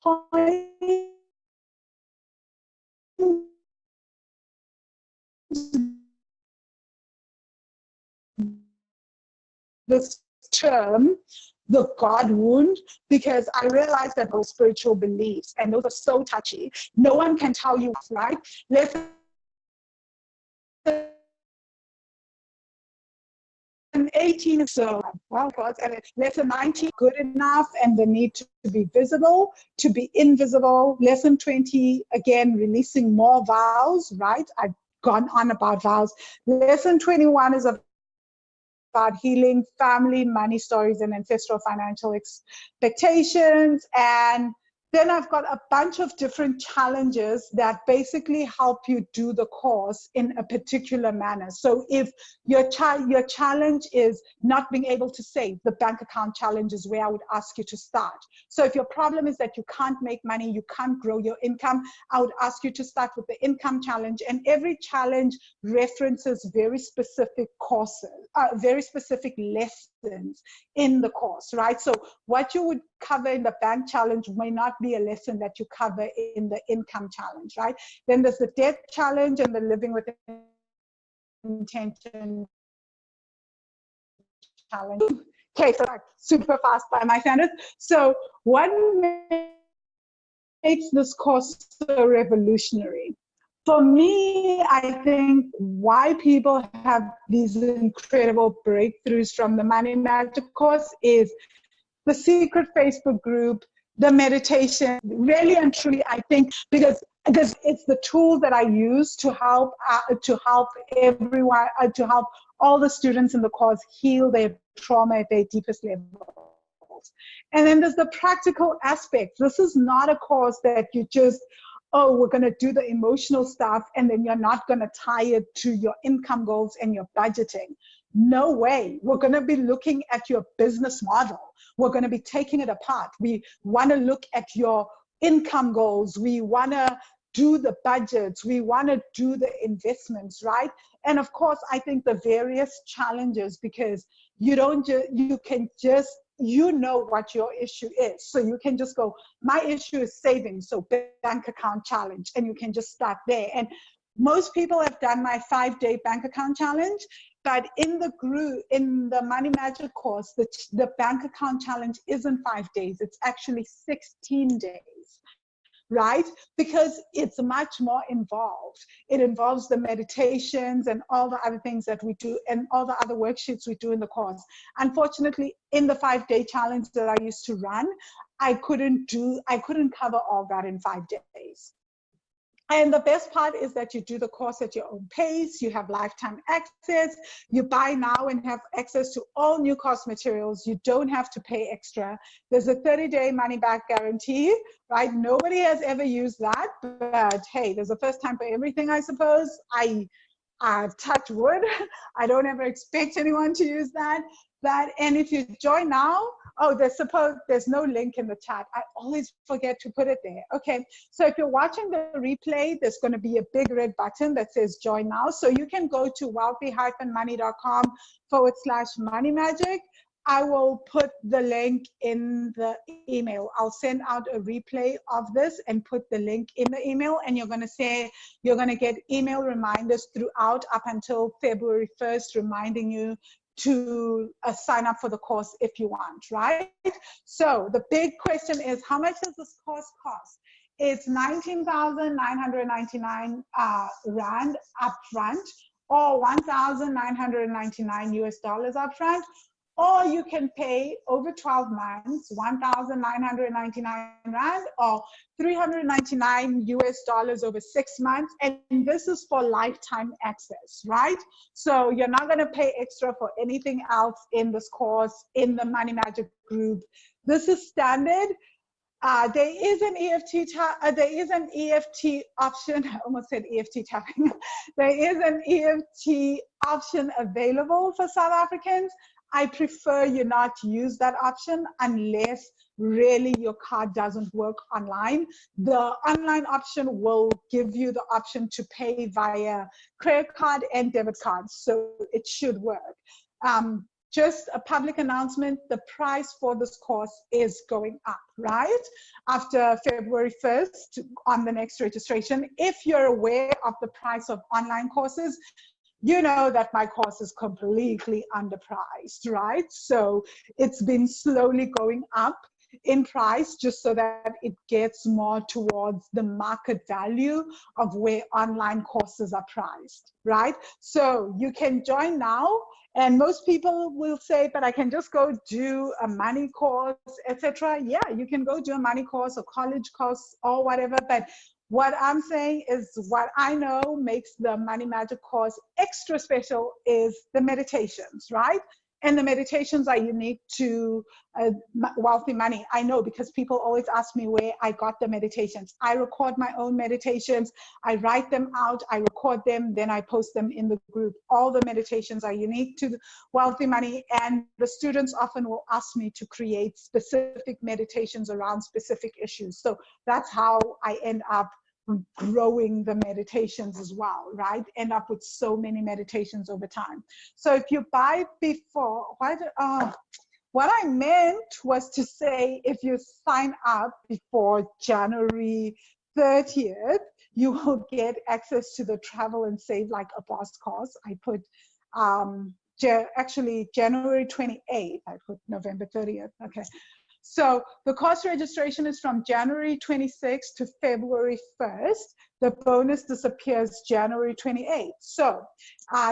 coined this term, the God wound, because I realized that those spiritual beliefs, and those are so touchy, no one can tell you what's right. Lesson 18 is so, well, lesson 19, good enough and the need to be visible, to be invisible. Lesson 20, again, releasing more vows, right? I've gone on about vows. Lesson 21 is about healing family, money stories, and ancestral financial expectations. And then I've got a bunch of different challenges that basically help you do the course in a particular manner. So if your challenge is not being able to save, the bank account challenge is where I would ask you to start. So if your problem is that you can't make money, you can't grow your income, I would ask you to start with the income challenge. And every challenge references very specific courses, very specific lessons in the course, right? So what you would cover in the bank challenge may not be a lesson that you cover in the income challenge, right? Then there's the debt challenge and the living with intention challenge. Okay, so like super fast by my standards. So what makes this course so revolutionary? For me, I think why people have these incredible breakthroughs from the Money Magic course is the secret Facebook group, the meditation, really and truly, I think, because it's the tools that I use to help everyone, to help all the students in the course heal their trauma at their deepest levels. And then there's the practical aspect. This is not a course that you just, oh, we're going to do the emotional stuff and then you're not going to tie it to your income goals and your budgeting. No way. We're going to be looking at your business model. We're going to be taking it apart. We want to look at your income goals. We want to do the budgets. We want to do the investments, right? And of course, I think the various challenges, because you can just, you know what your issue is. So you can just go, my issue is savings, so bank account challenge, and you can just start there. And most people have done my 5-day bank account challenge, but in the group, in the Money Magic course, the bank account challenge isn't 5 days, it's actually 16 days. Right? Because it's much more involved. It involves the meditations and all the other things that we do and all the other worksheets we do in the course. Unfortunately, in the 5-day challenge that I used to run, I couldn't cover all that in 5 days. And the best part is that you do the course at your own pace, you have lifetime access, you buy now and have access to all new course materials, you don't have to pay extra. There's a 30-day money back guarantee, right? Nobody has ever used that, but hey, there's a first time for everything, I suppose. I've touched wood. I don't ever expect anyone to use that. And if you join now, oh, there's no link in the chat. I always forget to put it there. Okay, so if you're watching the replay, there's going to be a big red button that says join now. So you can go to wealthy-money.com/money magic. I will put the link in the email. I'll send out a replay of this and put the link in the email, and you're going to get email reminders throughout up until February 1st, reminding you to sign up for the course if you want, right? So the big question is, how much does this course cost? It's 19,999 Rand upfront, or $1,999 upfront, or you can pay over 12 months, 1,999 Rand or 399 US dollars over 6 months. And this is for lifetime access, right? So you're not going to pay extra for anything else in this course, in the Money Magic group. This is standard. There is an EFT option. I almost said EFT tapping. There is an EFT option available for South Africans. I prefer you not use that option unless really your card doesn't work online. The online option will give you the option to pay via credit card and debit card, so it should work. Just a public announcement, the price for this course is going up, right? After February 1st on the next registration. If you're aware of the price of online courses, you know that my course is completely underpriced, right? So it's been slowly going up in price just so that it gets more towards the market value of where online courses are priced, right? So you can join now, and most people will say, but I can just go do a money course, etc. Yeah, you can go do a money course or college course or whatever, but what I'm saying is what I know makes the Money Magic course extra special is the meditations, right? And the meditations are unique to Wealthy Money. I know because people always ask me where I got the meditations. I record my own meditations. I write them out. I record them. Then I post them in the group. All the meditations are unique to Wealthy Money. And the students often will ask me to create specific meditations around specific issues. So that's how I end up growing the meditations as well, right? End up with so many meditations over time. So if you buy before, what I meant was to say if you sign up before January 30th, you will get access to the Travel and Save Like a Boss course. I put actually January 28th, I put November 30th, okay. So the course registration is from January 26th to February 1st. The bonus disappears January 28th. So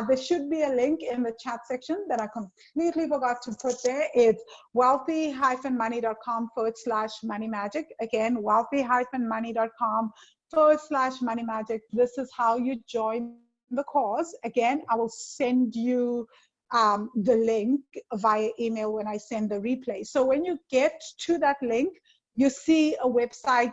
there should be a link in the chat section that I completely forgot to put there. It's wealthy-money.com/moneymagic. Again, wealthy-money.com/moneymagic. This is how you join the course. Again, I will send you the link via email when I send the replay. So when you get to that link, you see a website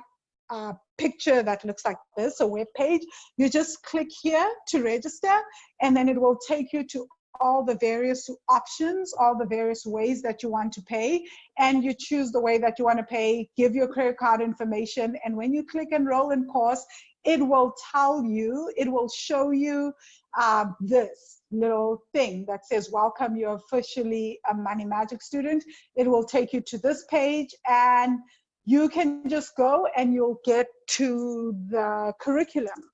picture that looks like this, a web page. You just click here to register, and then it will take you to all the various options, all the various ways that you want to pay, and you choose the way that you want to pay, give your credit card information, and when you click enroll in course, it will tell you, it will show you this little thing that says, welcome, you're officially a Money Magic student. It will take you to this page, and you can just go and you'll get to the curriculum.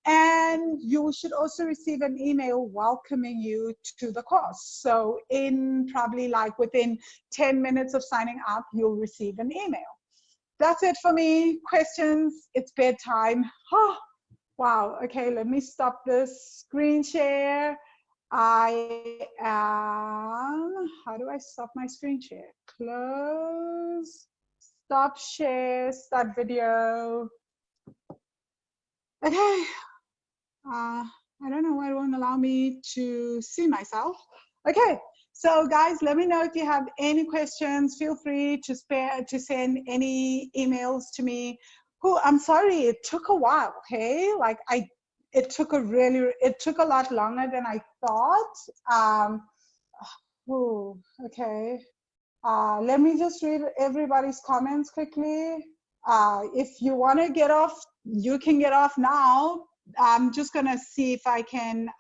And you should also receive an email welcoming you to the course. So in probably like within 10 minutes of signing up, you'll receive an email. That's it for me. Questions? It's bedtime. Oh, wow. Okay, let me stop this screen share. I am, how do I stop my screen share? Close, stop share, start video. Okay. I don't know why it won't allow me to see myself. Okay, so guys, let me know if you have any questions. Feel free to send any emails to me. I'm sorry, it took a while, okay? Like it took a lot longer than I thought. Okay. Let me just read everybody's comments quickly. If you want to get off, you can get off now. I'm just going to see if I can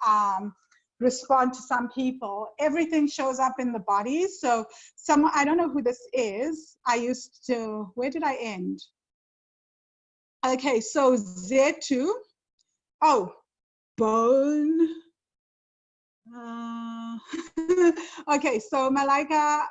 respond to some people. Everything shows up in the body. So I don't know who this is. Where did I end? Okay, so Z2. Oh, bone. Okay, so Malika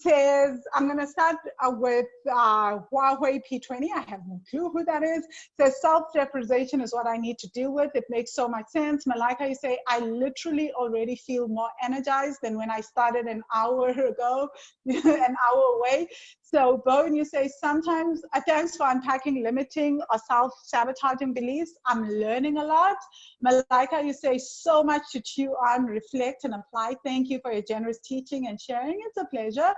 says, I'm going to start with Huawei P20. I have no clue who that is. Says self-depreciation is what I need to deal with. It makes so much sense. Malika, you say, I literally already feel more energized than when I started an hour ago, an hour away. So Bowen, you say, sometimes, thanks for unpacking limiting or self-sabotaging beliefs. I'm learning a lot. Malika, you say, so much to chew on, reflect, and apply. Thank you for your generous teaching and sharing. It's a pleasure.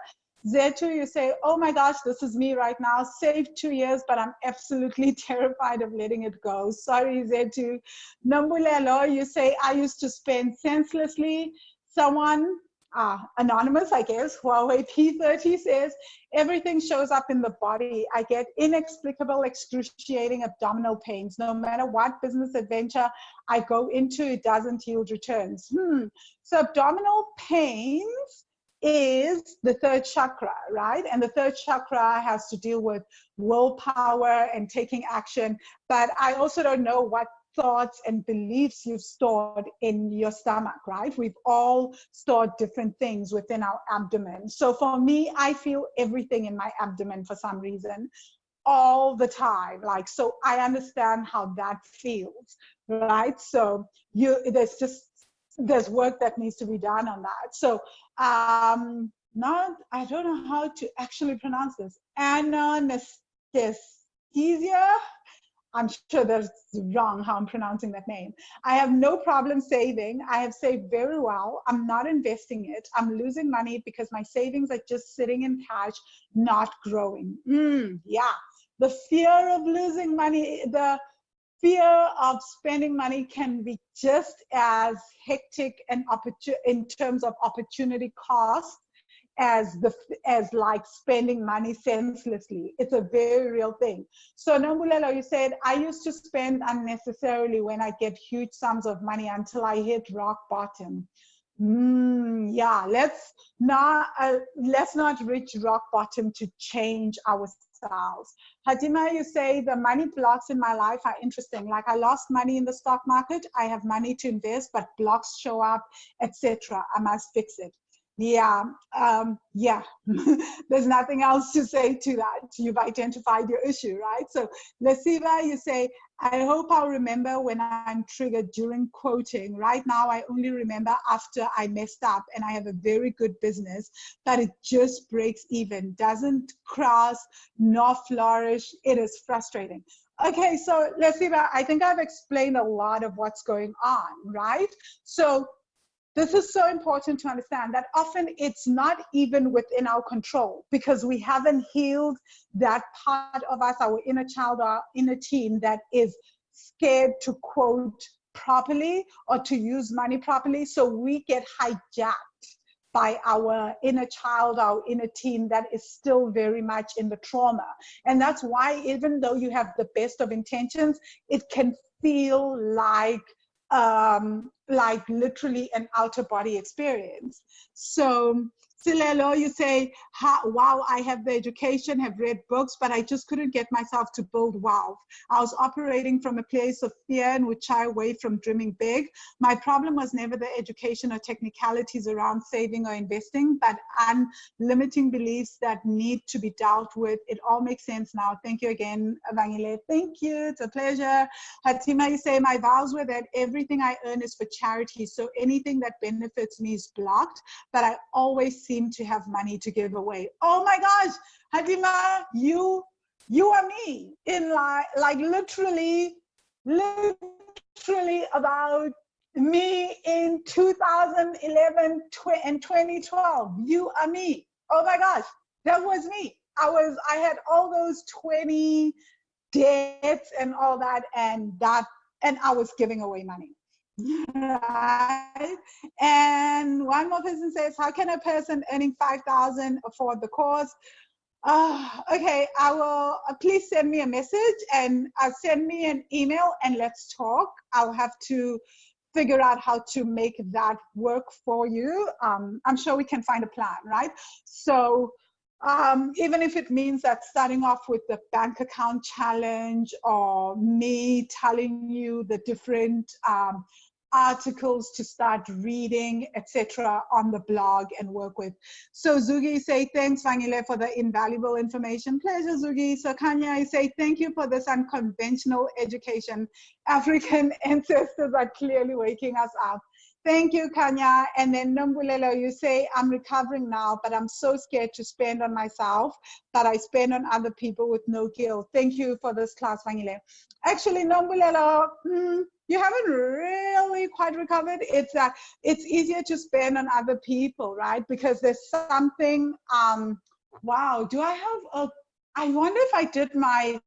Zetu, you say, oh my gosh, this is me right now. Saved 2 years, but I'm absolutely terrified of letting it go. Sorry, Zetu. Nambulelo, you say, I used to spend senselessly. Someone, anonymous, I guess, Huawei P30 says, everything shows up in the body. I get inexplicable, excruciating abdominal pains. No matter what business adventure I go into, it doesn't yield returns. So abdominal pains is the third chakra, right? And the third chakra has to deal with willpower and taking action. But I also don't know what thoughts and beliefs you've stored in your stomach, right? We've all stored different things within our abdomen. So for me, I feel everything in my abdomen for some reason all the time. Like, so I understand how that feels, right? So there's work that needs to be done on that. So I don't know how to actually pronounce this. Anesthesia. I'm sure that's wrong how I'm pronouncing that name. I have no problem saving. I have saved very well. I'm not investing it. I'm losing money because my savings are just sitting in cash, not growing. Yeah. The fear of losing money, the fear of spending money can be just as hectic and in terms of opportunity cost as like spending money senselessly. It's a very real thing. So Nombulelo, you said, I used to spend unnecessarily when I get huge sums of money until I hit rock bottom. Yeah, let's not reach rock bottom to change ourselves. Hatima, you say the money blocks in my life are interesting. Like I lost money in the stock market. I have money to invest, but blocks show up, etc. I must fix it. Yeah, yeah. There's nothing else to say to that. You've identified your issue, right? So, Lesiva, you say, I hope I'll remember when I'm triggered during quoting. Right now, I only remember after I messed up and I have a very good business, but it just breaks even, doesn't cross nor flourish. It is frustrating. Okay, so Lesiva, I think I've explained a lot of what's going on, right? So, this is so important to understand that often it's not even within our control because we haven't healed that part of us, our inner child, our inner teen that is scared to quote properly or to use money properly. So we get hijacked by our inner child, our inner teen that is still very much in the trauma. And that's why even though you have the best of intentions, it can feel like literally an outer body experience. So Silelo, you say, wow, I have the education, have read books, but I just couldn't get myself to build wealth. I was operating from a place of fear and would shy away from dreaming big. My problem was never the education or technicalities around saving or investing, but limiting beliefs that need to be dealt with. It all makes sense now. Thank you again, Vangile. Thank you. It's a pleasure. Hatima, you say, my vows were that everything I earn is for charity, so anything that benefits me is blocked, but I always seem to have money to give away. Oh my gosh, Hatima, you are me in like literally about me in 2011 and 2012. You are me. Oh my gosh, that was me. I had all those 20 debts and all that, and I was giving away money. Right? And one more person says, how can a person earning 5,000 afford the course? Okay, I will, please send me a message and send me an email and let's talk. I'll have to figure out how to make that work for you. I'm sure we can find a plan, right? So even if it means that starting off with the bank account challenge or me telling you the different articles to start reading, etc., on the blog and work with. So Zugi say, thanks, Vangile, for the invaluable information. Pleasure, Zugi. So Kanya, I say, thank you for this unconventional education. African ancestors are clearly waking us up. Thank you, Kanya. And then Nombulelo, you say, I'm recovering now, but I'm so scared to spend on myself that I spend on other people with no guilt. Thank you for this class, Vangile. Actually, Nombulelo, you haven't really quite recovered. It's that it's easier to spend on other people, right? Because there's something, wow, do I have I wonder if I did my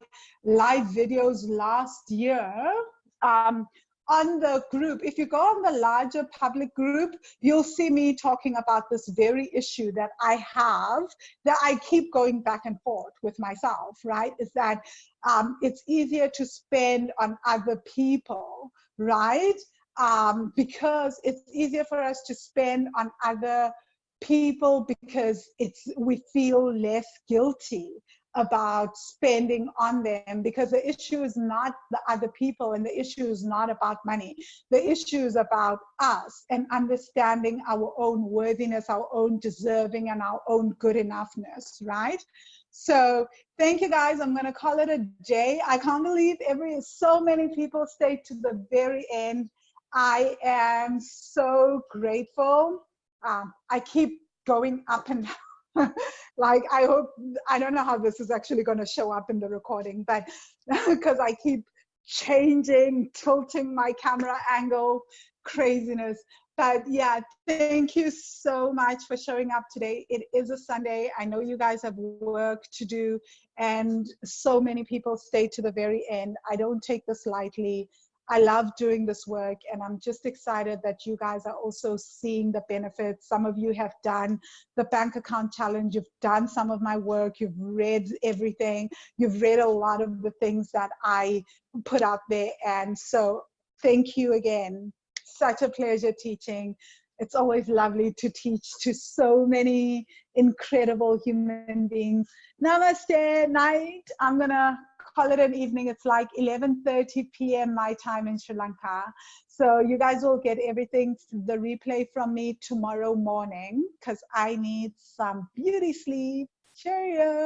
live videos last year. On the group, if you go on the larger public group, you'll see me talking about this very issue that I have, that I keep going back and forth with myself, right? Is that it's easier to spend on other people, right? Because it's easier for us to spend on other people because we feel less guilty about spending on them, because the issue is not the other people and the issue is not about money. The issue is about us and understanding our own worthiness, our own deserving, and our own good enoughness, right? So thank you guys. I'm gonna call it a day. I can't believe so many people stayed to the very end. I am so grateful. I keep going up and down. Like, I don't know how this is actually going to show up in the recording, but because I keep changing, tilting my camera angle, craziness. But yeah, thank you so much for showing up today. It is a Sunday. I know you guys have work to do, and so many people stay to the very end. I don't take this lightly. I love doing this work, and I'm just excited that you guys are also seeing the benefits. Some of you have done the bank account challenge, you've done some of my work, you've read everything, you've read a lot of the things that I put out there. And so thank you again. Such a pleasure teaching. It's always lovely to teach to so many incredible human beings. Namaste, night. I'm gonna call it an evening. It's like 11:30 p.m. my time in Sri Lanka. So you guys will get everything, the replay from me tomorrow morning, because I need some beauty sleep. Cheerio.